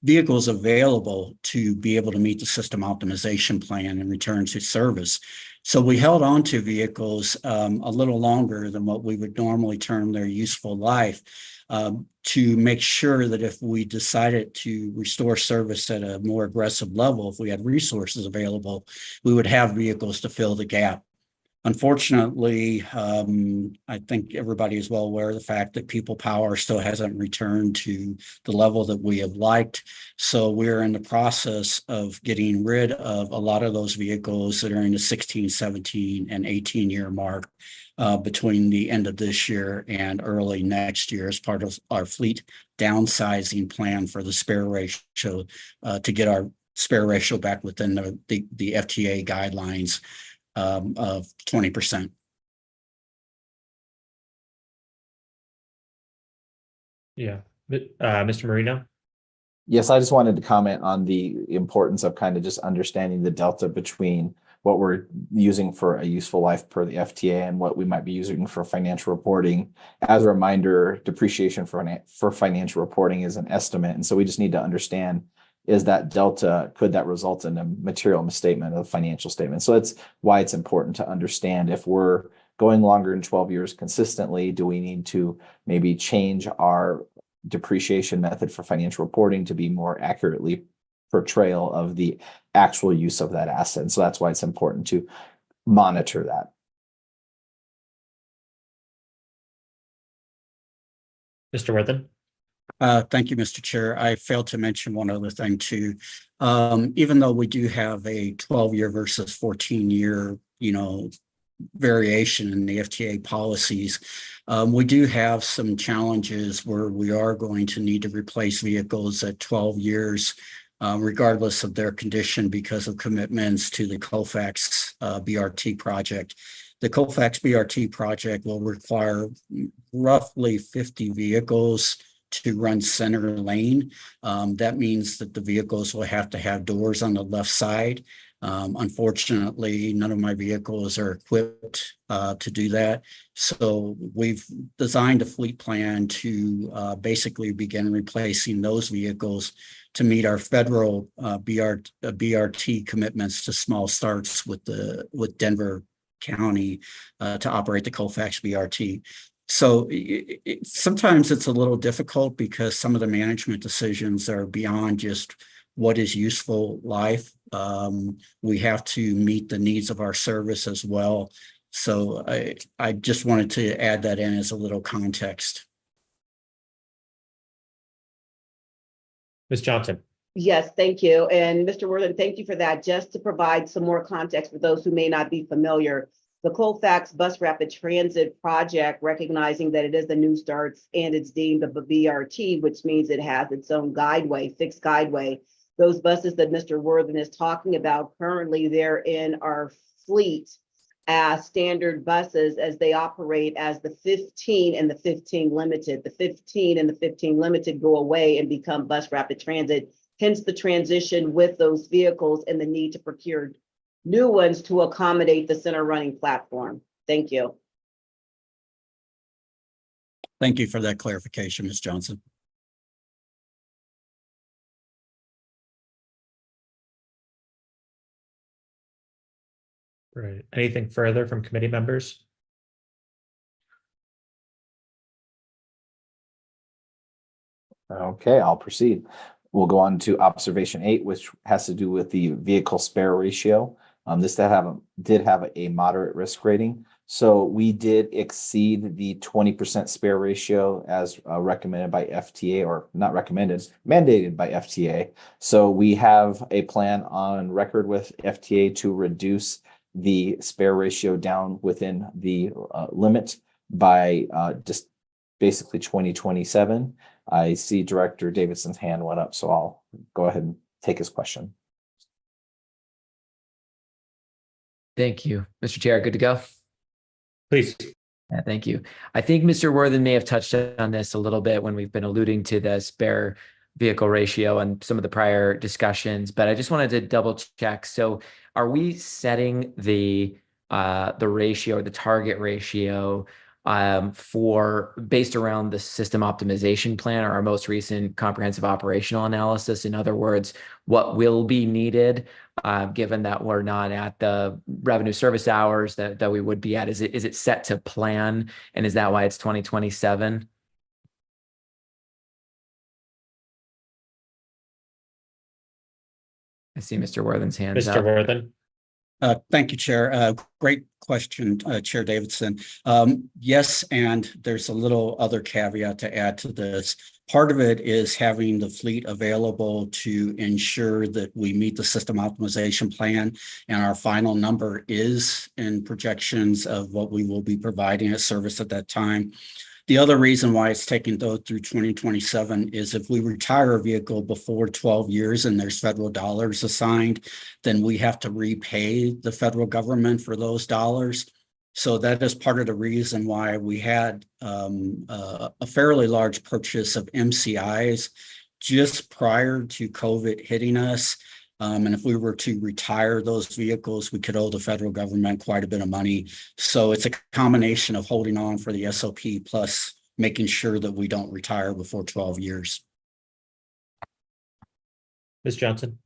vehicles available to be able to meet the system optimization plan and return to service. So we held on to vehicles a little longer than what we would normally term their useful life to make sure that if we decided to restore service at a more aggressive level, if we had resources available, we would have vehicles to fill the gap. Unfortunately, I think everybody is well aware of the fact that people power still hasn't returned to the level that we have liked. So we're in the process of getting rid of a lot of those vehicles that are in the 16, 17, and 18-year mark between the end of this year and early next year as part of our fleet downsizing plan for the spare ratio to get our spare ratio back within the FTA guidelines of 20%. Yeah. Mr. Marino? Yes, I just wanted to comment on the importance of kind of just understanding the delta between what we're using for a useful life per the FTA and what we might be using for financial reporting. As a reminder, depreciation for financial reporting is an estimate. And so we just need to understand, is that delta, could that result in a material misstatement of financial statement? So that's why it's important to understand if we're going longer than 12 years consistently, do we need to maybe change our depreciation method for financial reporting to be more accurately portrayal of the actual use of that asset? And so that's why it's important to monitor that. Mr. Worthen? Thank you, Mr. Chair. I failed to mention one other thing too. Even though we do have a 12-year versus 14-year, variation in the FTA policies, we do have some challenges where we are going to need to replace vehicles at 12 years, regardless of their condition because of commitments to the Colfax BRT project. The Colfax BRT project will require roughly 50 vehicles to run center lane. That means that the vehicles will have to have doors on the left side. Unfortunately, none of my vehicles are equipped to do that. So we've designed a fleet plan to basically begin replacing those vehicles to meet our federal BRT commitments to small starts with Denver County to operate the Colfax BRT. So sometimes it's a little difficult because some of the management decisions are beyond just what is useful life. We have to meet the needs of our service as well. So I just wanted to add that in as a little context. Ms. Johnson? Yes, thank you. And Mr. Worthen, thank you for that. Just to provide some more context for those who may not be familiar, the Colfax Bus Rapid Transit project, recognizing that it is the new starts and it's deemed a BRT, which means it has its own guideway, fixed guideway. Those buses that Mr. Worthen is talking about, currently they're in our fleet as standard buses as they operate as the 15 and the 15 Limited. The 15 and the 15 Limited go away and become Bus Rapid Transit, hence the transition with those vehicles and the need to procure new ones to accommodate the center running platform. Thank you. Thank you for that clarification, Ms. Johnson. Right. Anything further from committee members? Okay, I'll proceed. We'll go on to observation 8, which has to do with the vehicle spare ratio. This did have a moderate risk rating. So we did exceed the 20% spare ratio as recommended by FTA, or not recommended, mandated by FTA. So we have a plan on record with FTA to reduce the spare ratio down within the limit by just basically 2027. I see Director Davidson's hand went up, so I'll go ahead and take his question. Thank you, Mr. Chair. Good to go. Please. Yeah, thank you. I think Mr. Worthen may have touched on this a little bit when we've been alluding to the spare vehicle ratio and some of the prior discussions, but I just wanted to double check. So are we setting the ratio, the target ratio for based around the system optimization plan or our most recent comprehensive operational analysis? In other words, what will be needed given that we're not at the revenue service hours that we would be at? Is it set to plan, and is that why it's 2027? I see Mr. Worthen's hands Mr. up. Worthen. Thank you, Chair. Great question, Chair Davidson. Yes, and there's a little other caveat to add to this. Part of it is having the fleet available to ensure that we meet the system optimization plan, and our final number is in projections of what we will be providing as service at that time. The other reason why it's taking those through 2027 is if we retire a vehicle before 12 years and there's federal dollars assigned, then we have to repay the federal government for those dollars. So that is part of the reason why we had a fairly large purchase of MCIs just prior to COVID hitting us. And if we were to retire those vehicles, we could owe the federal government quite a bit of money. So it's a combination of holding on for the SOP plus making sure that we don't retire before 12 years. Ms. Johnson.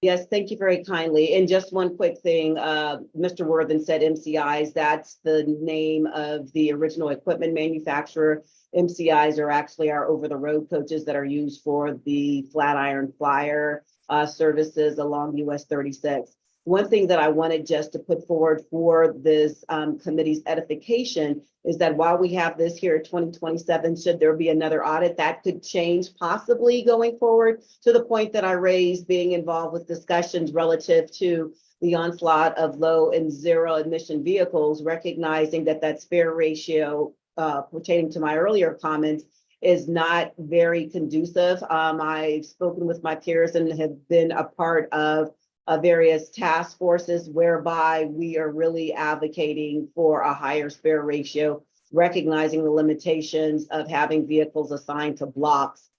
Yes, thank you very kindly. And just one quick thing, Mr. Worthen said MCIs, that's the name of the original equipment manufacturer. MCIs are actually our over-the-road coaches that are used for the Flatiron Flyer services along US 36. One thing that I wanted just to put forward for this committee's edification is that while we have this here at 2027, should there be another audit, that could change possibly going forward, to the point that I raised being involved with discussions relative to the onslaught of low and zero emission vehicles, recognizing that that spare ratio pertaining to my earlier comments is not very conducive. I've spoken with my peers and have been a part of various task forces whereby we are really advocating for a higher spare ratio, recognizing the limitations of having vehicles assigned to blocks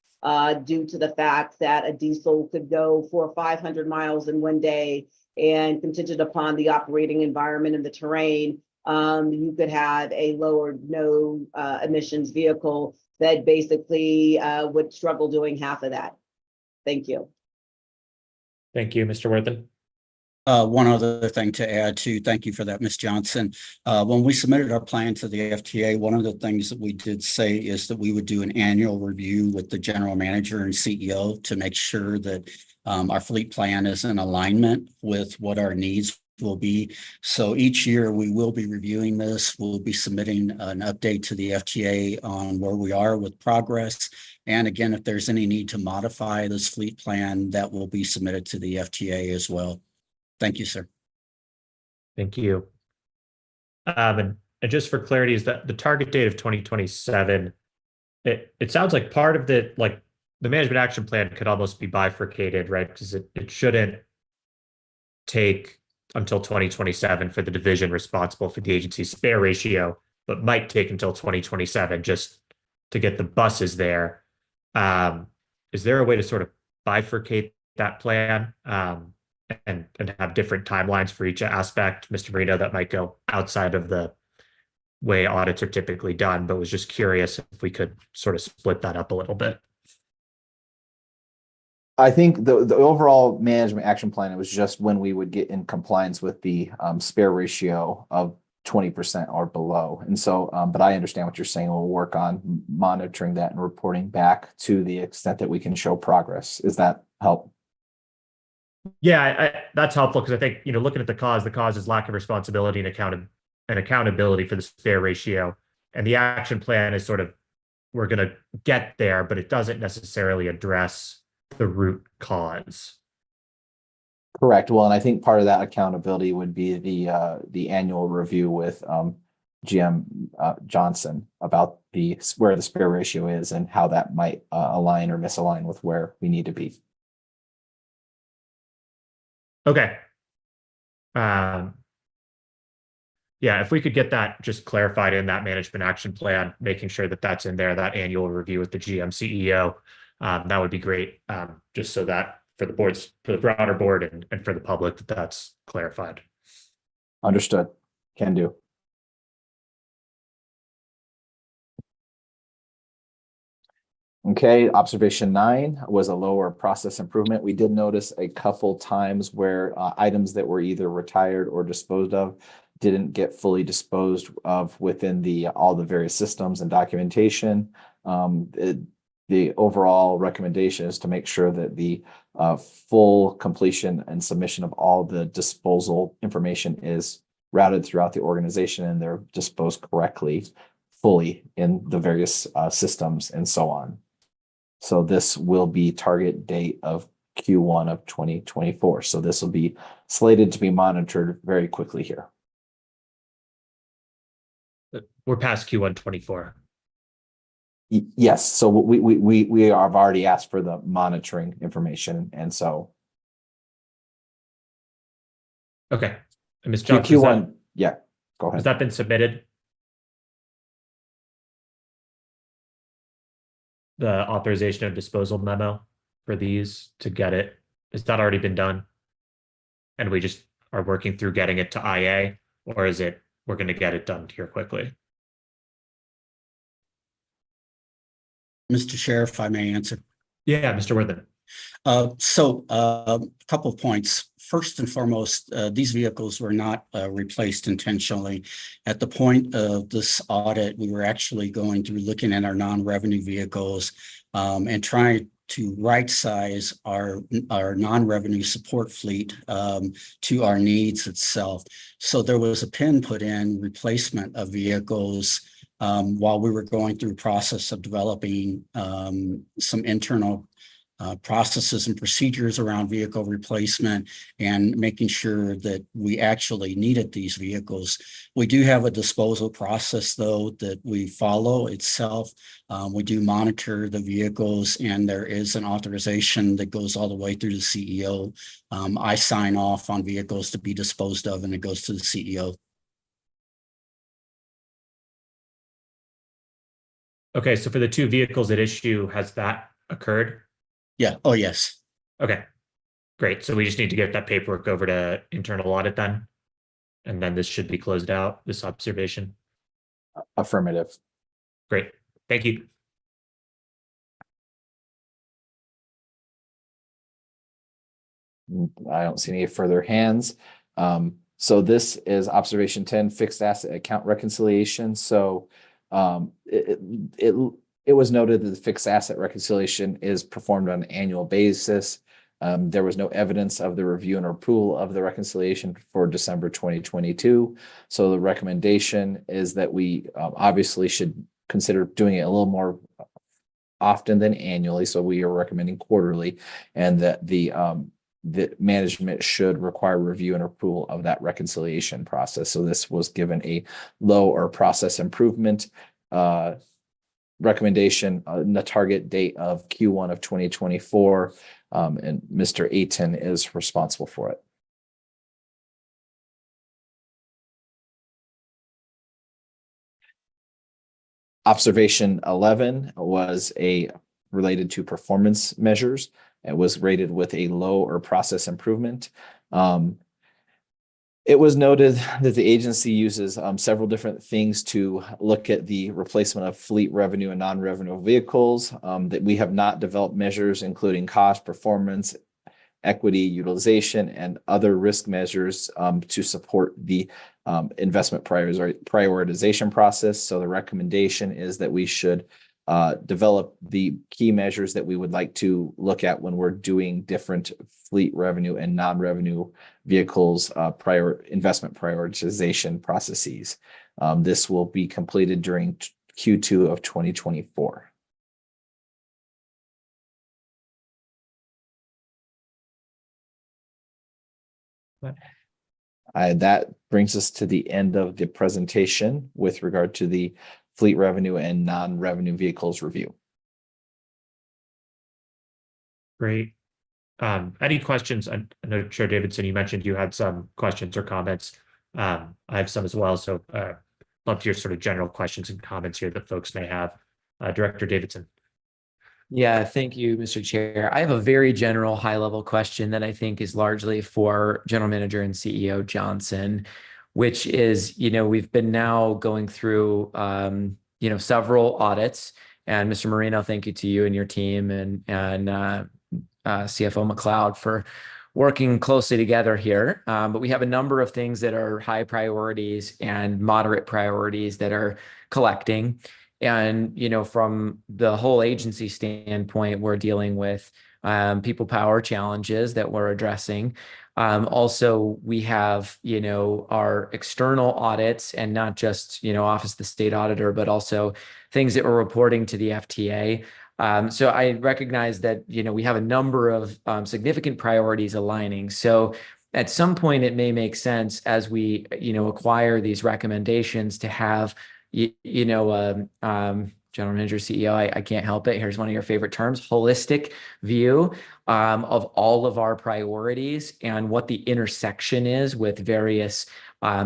due to the fact that a diesel could go for 500 miles in one day, and contingent upon the operating environment and the terrain, you could have a low or no emissions vehicle that basically would struggle doing half of that. Thank you. Thank you, Mr. Worthen. One other thing to add too, thank you for that, Ms. Johnson. When we submitted our plan to the FTA, one of the things that we did say is that we would do an annual review with the general manager and CEO to make sure that our fleet plan is in alignment with what our needs will be. So each year we will be reviewing this. We'll be submitting an update to the FTA on where we are with progress. And again, if there's any need to modify this fleet plan, that will be submitted to the FTA as well. Thank you, sir. Thank you. And just for clarity, is that the target date of 2027? It sounds like part of the management action plan could almost be bifurcated, right? Because it shouldn't take until 2027 for the division responsible for the agency's spare ratio, but might take until 2027 just to get the buses there. Is there a way to sort of bifurcate that plan and have different timelines for each aspect, Mr. Marino, that might go outside of the way audits are typically done, but was just curious if we could sort of split that up a little bit. I think the overall management action plan, it was just when we would get in compliance with the spare ratio of 20% or below. And so, but I understand what you're saying. We'll work on monitoring that and reporting back to the extent that we can show progress. Is that help? Yeah, that's helpful because I think, looking at the cause is lack of responsibility and accountability for the spare ratio. And the action plan is sort of, we're going to get there, but it doesn't necessarily address the root cause. Correct. Well, and I think part of that accountability would be the annual review with GM Johnson about where the spare ratio is and how that might align or misalign with where we need to be. Okay. Yeah, if we could get that just clarified in that management action plan, making sure that that's in there, that annual review with the GM CEO, that would be great. Just so that for the broader board and for the public, that's clarified. Understood. Can do. Okay, observation 9 was a lower process improvement. We did notice a couple times where items that were either retired or disposed of didn't get fully disposed of within all the various systems and documentation. The overall recommendation is to make sure that the full completion and submission of all the disposal information is routed throughout the organization and they're disposed correctly, fully in the various systems and so on. So this will be target date of Q1 of 2024. So this will be slated to be monitored very quickly here. We're past Q1 24. Yes, so we have already asked for the monitoring information, and so okay. And Ms. Johnson, Q1, yeah, go ahead. Has that been submitted? The authorization of disposal memo for these to get it, has that already been done? And we just are working through getting it to IA, or is it we're going to get it done here quickly? Mr. Chair, if I may answer. Yeah, Mr. Worthen. A couple of points. First and foremost, these vehicles were not replaced intentionally. At the point of this audit, we were actually going through looking at our non-revenue vehicles and trying to right size our non-revenue support fleet to our needs itself. So there was a pin put in replacement of vehicles while we were going through process of developing some internal processes and procedures around vehicle replacement and making sure that we actually needed these vehicles. We do have a disposal process, though, that we follow itself. We do monitor the vehicles, and there is an authorization that goes all the way through the CEO. I sign off on vehicles to be disposed of, and it goes to the CEO. Okay, so for the 2 vehicles at issue, has that occurred? Yeah. Oh, yes. Okay, great. So we just need to get that paperwork over to internal audit then? And then this should be closed out, this observation? Affirmative. Great, thank you. I don't see any further hands. So this is observation 10, fixed asset account reconciliation. So it was noted that the fixed asset reconciliation is performed on an annual basis. There was no evidence of the review and approval of the reconciliation for December 2022. So the recommendation is that we obviously should consider doing it a little more often than annually. So we are recommending quarterly, and that the management should require review and approval of that reconciliation process. So this was given a low or process improvement recommendation in the target date of Q1 of 2024, and Mr. Ayton is responsible for it. Observation 11 was related to performance measures. It was rated with a low or process improvement. It was noted that the agency uses several different things to look at the replacement of fleet revenue and non-revenue vehicles, that we have not developed measures including cost, performance, equity utilization and other risk measures to support the investment prioritization process. So the recommendation is that we should develop the key measures that we would like to look at when we're doing different fleet revenue and non-revenue vehicles investment prioritization processes. This will be completed during Q2 of 2024. That brings us to the end of the presentation with regard to the fleet revenue and non-revenue vehicles review. Great. Any questions? I know Chair Davidson, you mentioned you had some questions or comments. I have some as well. So love to hear sort of general questions and comments here that folks may have. Director Davidson. Yeah, thank you, Mr. Chair. I have a very general high-level question that I think is largely for General Manager and CEO Johnson, which is, we've been now going through, several audits. And Mr. Marino, thank you to you and your team and CFO McLeod for working closely together here. But we have a number of things that are high priorities and moderate priorities that are collecting. And, from the whole agency standpoint, we're dealing with people power challenges that we're addressing. Also, we have, our external audits and not just, Office of the State Auditor, but also things that we're reporting to the FTA. So I recognize that, we have a number of significant priorities aligning. So at some point, it may make sense as we, acquire these recommendations to have General Manager, CEO, I can't help it. Here's one of your favorite terms, holistic view of all of our priorities and what the intersection is with various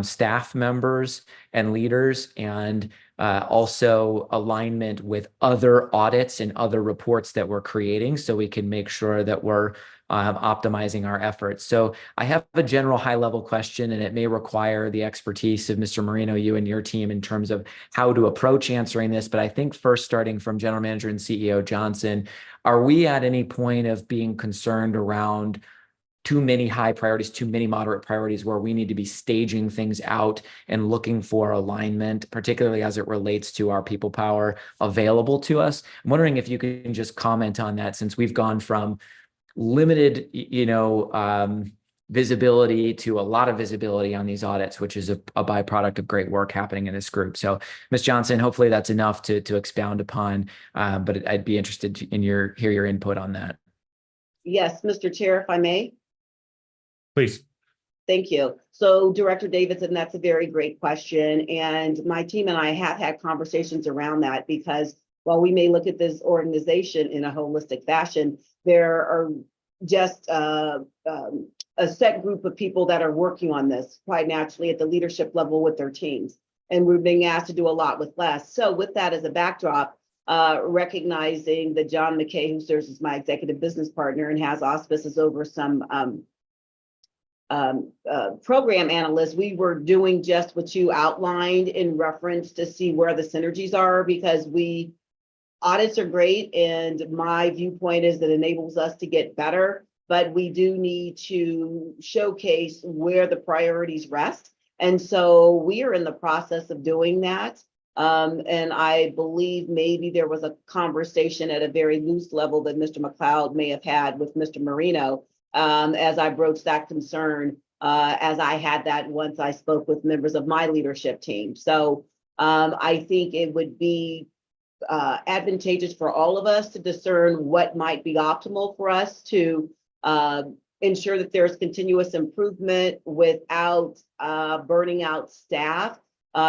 staff members and leaders, and also alignment with other audits and other reports that we're creating so we can make sure that we're optimizing our efforts. So I have a general high-level question, and it may require the expertise of Mr. Marino, you and your team in terms of how to approach answering this. But I think first, starting from General Manager and CEO Johnson, are we at any point of being concerned around too many high priorities, too many moderate priorities, where we need to be staging things out and looking for alignment, particularly as it relates to our people power available to us? I'm wondering if you can just comment on that, since we've gone from limited, visibility to a lot of visibility on these audits, which is a byproduct of great work happening in this group. So, Ms. Johnson, hopefully that's enough to expound upon, but I'd be interested in hear your input on that. Yes, Mr. Chair, if I may. Please. Thank you. So, Director Davidson, that's a very great question. And my team and I have had conversations around that, because while we may look at this organization in a holistic fashion, there are just a set group of people that are working on this quite naturally at the leadership level with their teams. And we're being asked to do a lot with less. So with that as a backdrop, recognizing that John McKay, who serves as my executive business partner and has auspices over some program analysts, we were doing just what you outlined in reference to see where the synergies are, because audits are great, and my viewpoint is that enables us to get better, but we do need to showcase where the priorities rest. And so we are in the process of doing that. And I believe maybe there was a conversation at a very loose level that Mr. McLeod may have had with Mr. Marino, as I broached that concern, as I had that once I spoke with members of my leadership team. So I think it would be advantageous for all of us to discern what might be optimal for us to ensure that there's continuous improvement without burning out staff.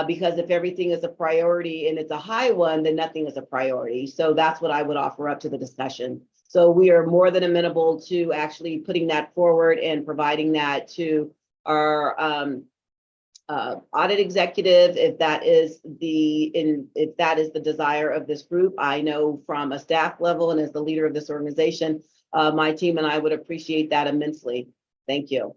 Because if everything is a priority and it's a high one, then nothing is a priority. So that's what I would offer up to the discussion. So we are more than amenable to actually putting that forward and providing that to our audit executive, if that is the desire of this group. I know from a staff level and as the leader of this organization, my team and I would appreciate that immensely. Thank you.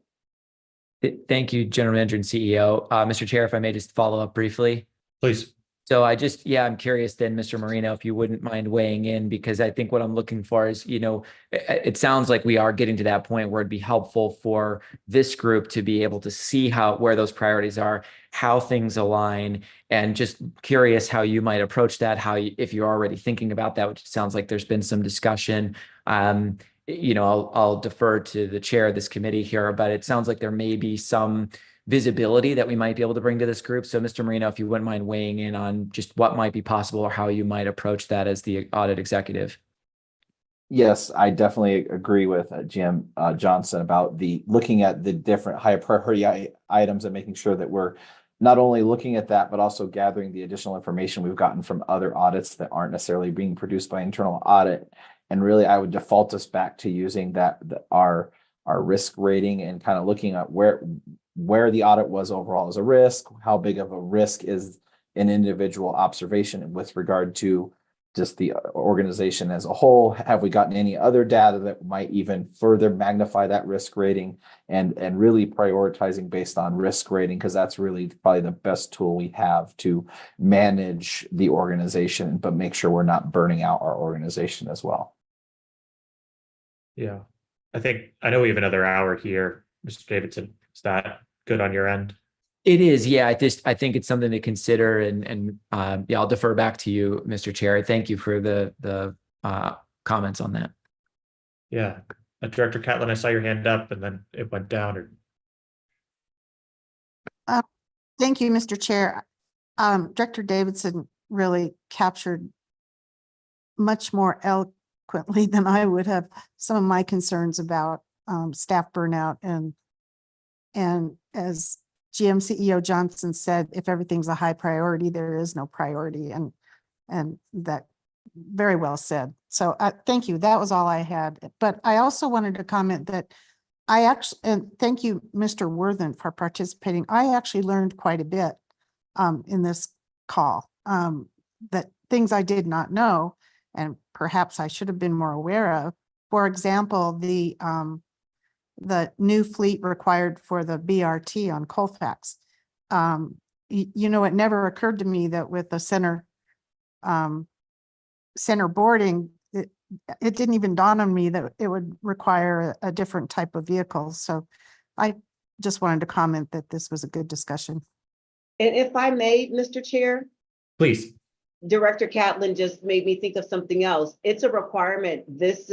Thank you, General Manager and CEO. Mr. Chair, if I may just follow up briefly. Please. So I'm curious then, Mr. Marino, if you wouldn't mind weighing in, because I think what I'm looking for is, it sounds like we are getting to that point where it'd be helpful for this group to be able to see where those priorities are, how things align, and just curious how you might approach that, if you're already thinking about that, which sounds like there's been some discussion. I'll defer to the chair of this committee here, but it sounds like there may be some visibility that we might be able to bring to this group. So Mr. Marino, if you wouldn't mind weighing in on just what might be possible or how you might approach that as the audit executive. Yes, I definitely agree with Jim Johnson about looking at the different high priority items and making sure that we're not only looking at that, but also gathering the additional information we've gotten from other audits that aren't necessarily being produced by internal audit. And really, I would default us back to using our risk rating and kind of looking at where the audit was overall as a risk, how big of a risk is an individual observation with regard to just the organization as a whole. Have we gotten any other data that might even further magnify that risk rating, and really prioritizing based on risk rating, because that's really probably the best tool we have to manage the organization, but make sure we're not burning out our organization as well. Yeah, I know we have another hour here, Mr. Davidson. Is that good on your end? It is, yeah. I think it's something to consider, and I'll defer back to you, Mr. Chair. Thank you for the comments on that. Yeah, Director Catlin, I saw your hand up and then it went down. Thank you, Mr. Chair. Director Davidson really captured much more eloquently than I would have some of my concerns about staff burnout, and as GM CEO Johnson said, if everything's a high priority, there is no priority, and that very well said. So thank you. That was all I had. But I also wanted to comment that and thank you, Mr. Worthen, for participating. I actually learned quite a bit in this call, that things I did not know, and perhaps I should have been more aware of. For example, the new fleet required for the BRT on Colfax. It never occurred to me that with the center boarding, it didn't even dawn on me that it would require a different type of vehicle. So I just wanted to comment that this was a good discussion. And if I may, Mr. Chair, Please. Director Catlin just made me think of something else. It's a requirement. This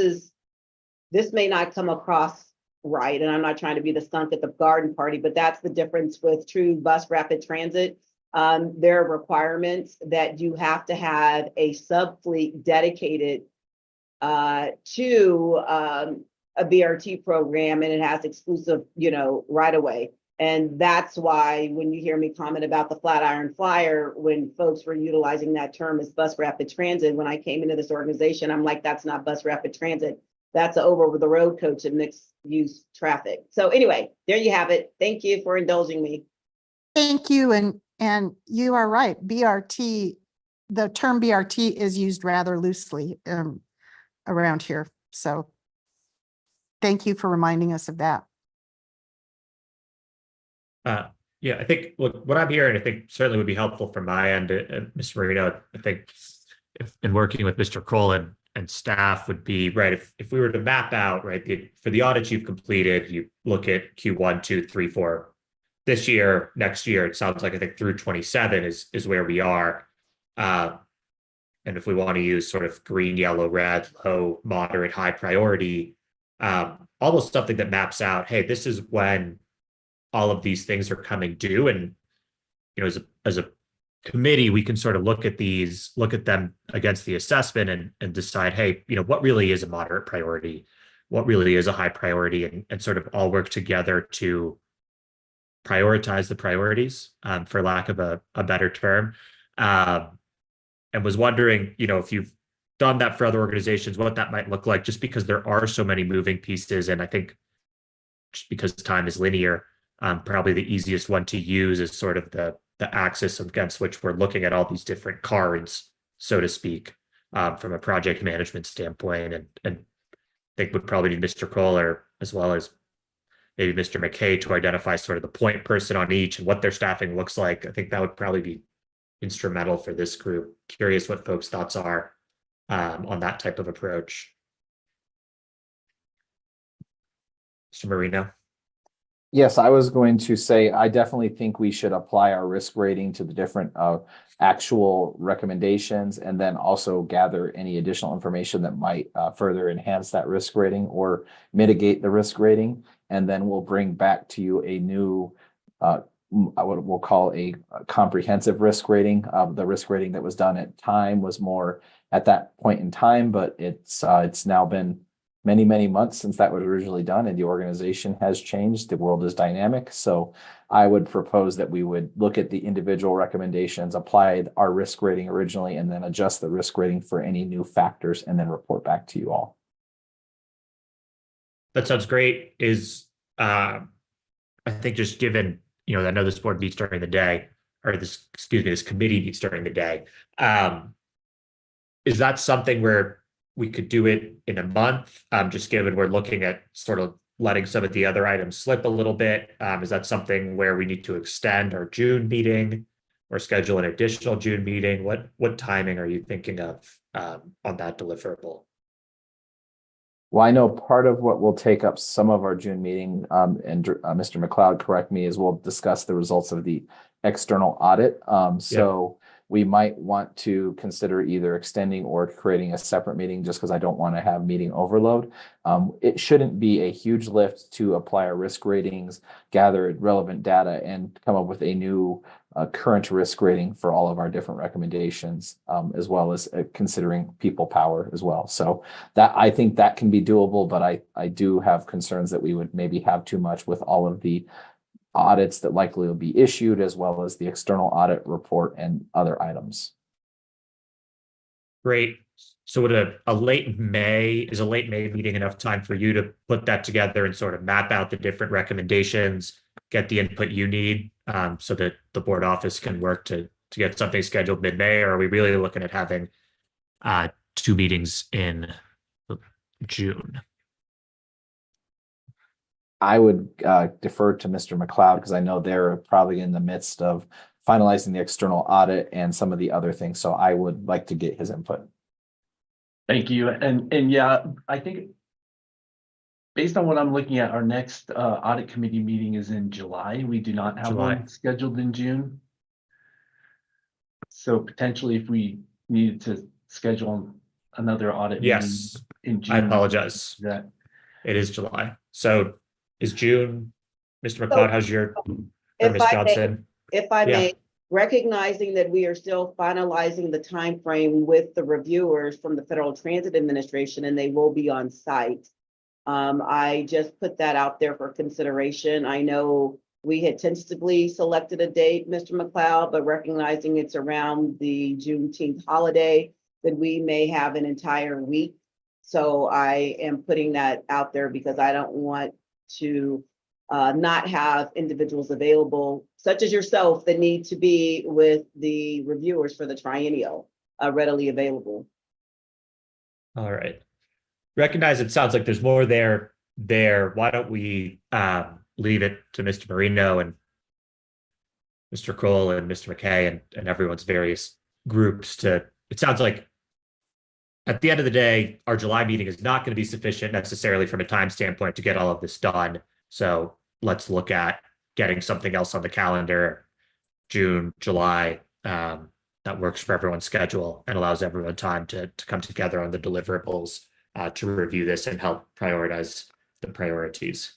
may not come across right, and I'm not trying to be the skunk at the garden party, but that's the difference with true bus rapid transit. There are requirements that you have to have a sub-fleet dedicated to a BRT program, and it has exclusive, right away. And that's why when you hear me comment about the Flatiron Flyer, when folks were utilizing that term as bus rapid transit, when I came into this organization, I'm like, that's not bus rapid transit. That's an over-the-road coach and mixed-use traffic. So anyway, there you have it. Thank you for indulging me. Thank you. And you are right. BRT, the term BRT is used rather loosely around here. So thank you for reminding us of that. Yeah, I think what I'm hearing, I think certainly would be helpful from my end, Mr. Marino. I think in working with Mr. Kroll and staff would be, right, if we were to map out, right, for the audits you've completed, you look at Q1, 2, 3, 4 this year, next year, it sounds like I think through 27 is where we are. And if we want to use sort of green, yellow, red, low, moderate, high priority, almost something that maps out, hey, this is when all of these things are coming due. And, as a committee, we can sort of look at them against the assessment and decide, hey, what really is a moderate priority, what really is a high priority, and sort of all work together to prioritize the priorities, for lack of a better term. And was wondering, if you've done that for other organizations, what that might look like, just because there are so many moving pieces. And I think just because time is linear, probably the easiest one to use is sort of the axis against which we're looking at all these different cards, so to speak, from a project management standpoint. And I think would probably need Mr. Kohler as well as maybe Mr. McKay to identify sort of the point person on each and what their staffing looks like. I think that would probably be instrumental for this group. Curious what folks' thoughts are on that type of approach. Mr. Marino. Yes, I was going to say, I definitely think we should apply our risk rating to the different actual recommendations, and then also gather any additional information that might further enhance that risk rating or mitigate the risk rating. And then we'll bring back to you a new, what we'll call a comprehensive risk rating. The risk rating that was done at time was more at that point in time, but it's now been many, many months since that was originally done, and the organization has changed. The world is dynamic. So I would propose that we would look at the individual recommendations, apply our risk rating originally, and then adjust the risk rating for any new factors, and then report back to you all. That sounds great. I think just given, I know this board meets during the day, or this committee meets during the day. Is that something where we could do it in a month, just given we're looking at sort of letting some of the other items slip a little bit? Is that something where we need to extend our June meeting or schedule an additional June meeting? What timing are you thinking of on that deliverable? Well, I know part of what will take up some of our June meeting, and Mr. McLeod, correct me, is we'll discuss the results of the external audit. So we might want to consider either extending or creating a separate meeting, just because I don't want to have meeting overload. It shouldn't be a huge lift to apply our risk ratings, gather relevant data, and come up with a new current risk rating for all of our different recommendations, as well as considering people power as well. So that, I think that can be doable, but I do have concerns that we would maybe have too much with all of the audits that likely will be issued, as well as the external audit report and other items. Great. So would a late May meeting enough time for you to put that together and sort of map out the different recommendations, get the input you need, so that the board office can work to get something scheduled mid-May? Or are we really looking at having 2 meetings in June? I would defer to Mr. McLeod, because I know they're probably in the midst of finalizing the external audit and some of the other things. So I would like to get his input. Thank you. And yeah, I think based on what I'm looking at, our next audit committee meeting is in July. We do not have one scheduled in June. So potentially if we needed to schedule another audit meeting in June. I apologize. It is July. So is June, Mr. McLeod, how's your, or Ms. Johnson? If I may, recognizing that we are still finalizing the time frame with the reviewers from the Federal Transit Administration, and they will be on site. I just put that out there for consideration. I know we had tentatively selected a date, Mr. McLeod, but recognizing it's around the Juneteenth holiday, that we may have an entire week. So I am putting that out there because I don't want to not have individuals available, such as yourself, that need to be with the reviewers for the triennial readily available. All right. Recognize it sounds like there's more there. Why don't we leave it to Mr. Marino and Mr. Kroll and Mr. McKay and everyone's various groups to, it sounds like at the end of the day, our July meeting is not going to be sufficient necessarily from a time standpoint to get all of this done. So let's look at getting something else on the calendar, June, July, that works for everyone's schedule and allows everyone time to come together on the deliverables to review this and help prioritize the priorities.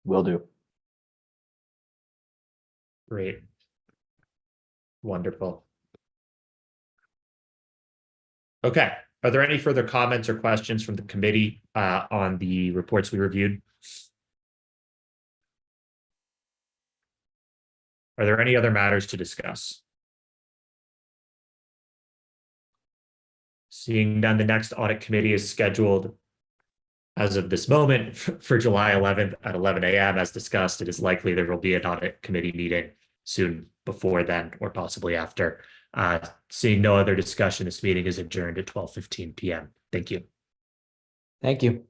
Will do. Great. Wonderful. Okay. Are there any further comments or questions from the committee on the reports we reviewed? Are there any other matters to discuss? Seeing none, the next audit committee is scheduled as of this moment for July 11th at 11 a.m. As discussed, it is likely there will be an audit committee meeting soon before then or possibly after. Seeing no other discussion, this meeting is adjourned at 12:15 p.m. Thank you. Thank you.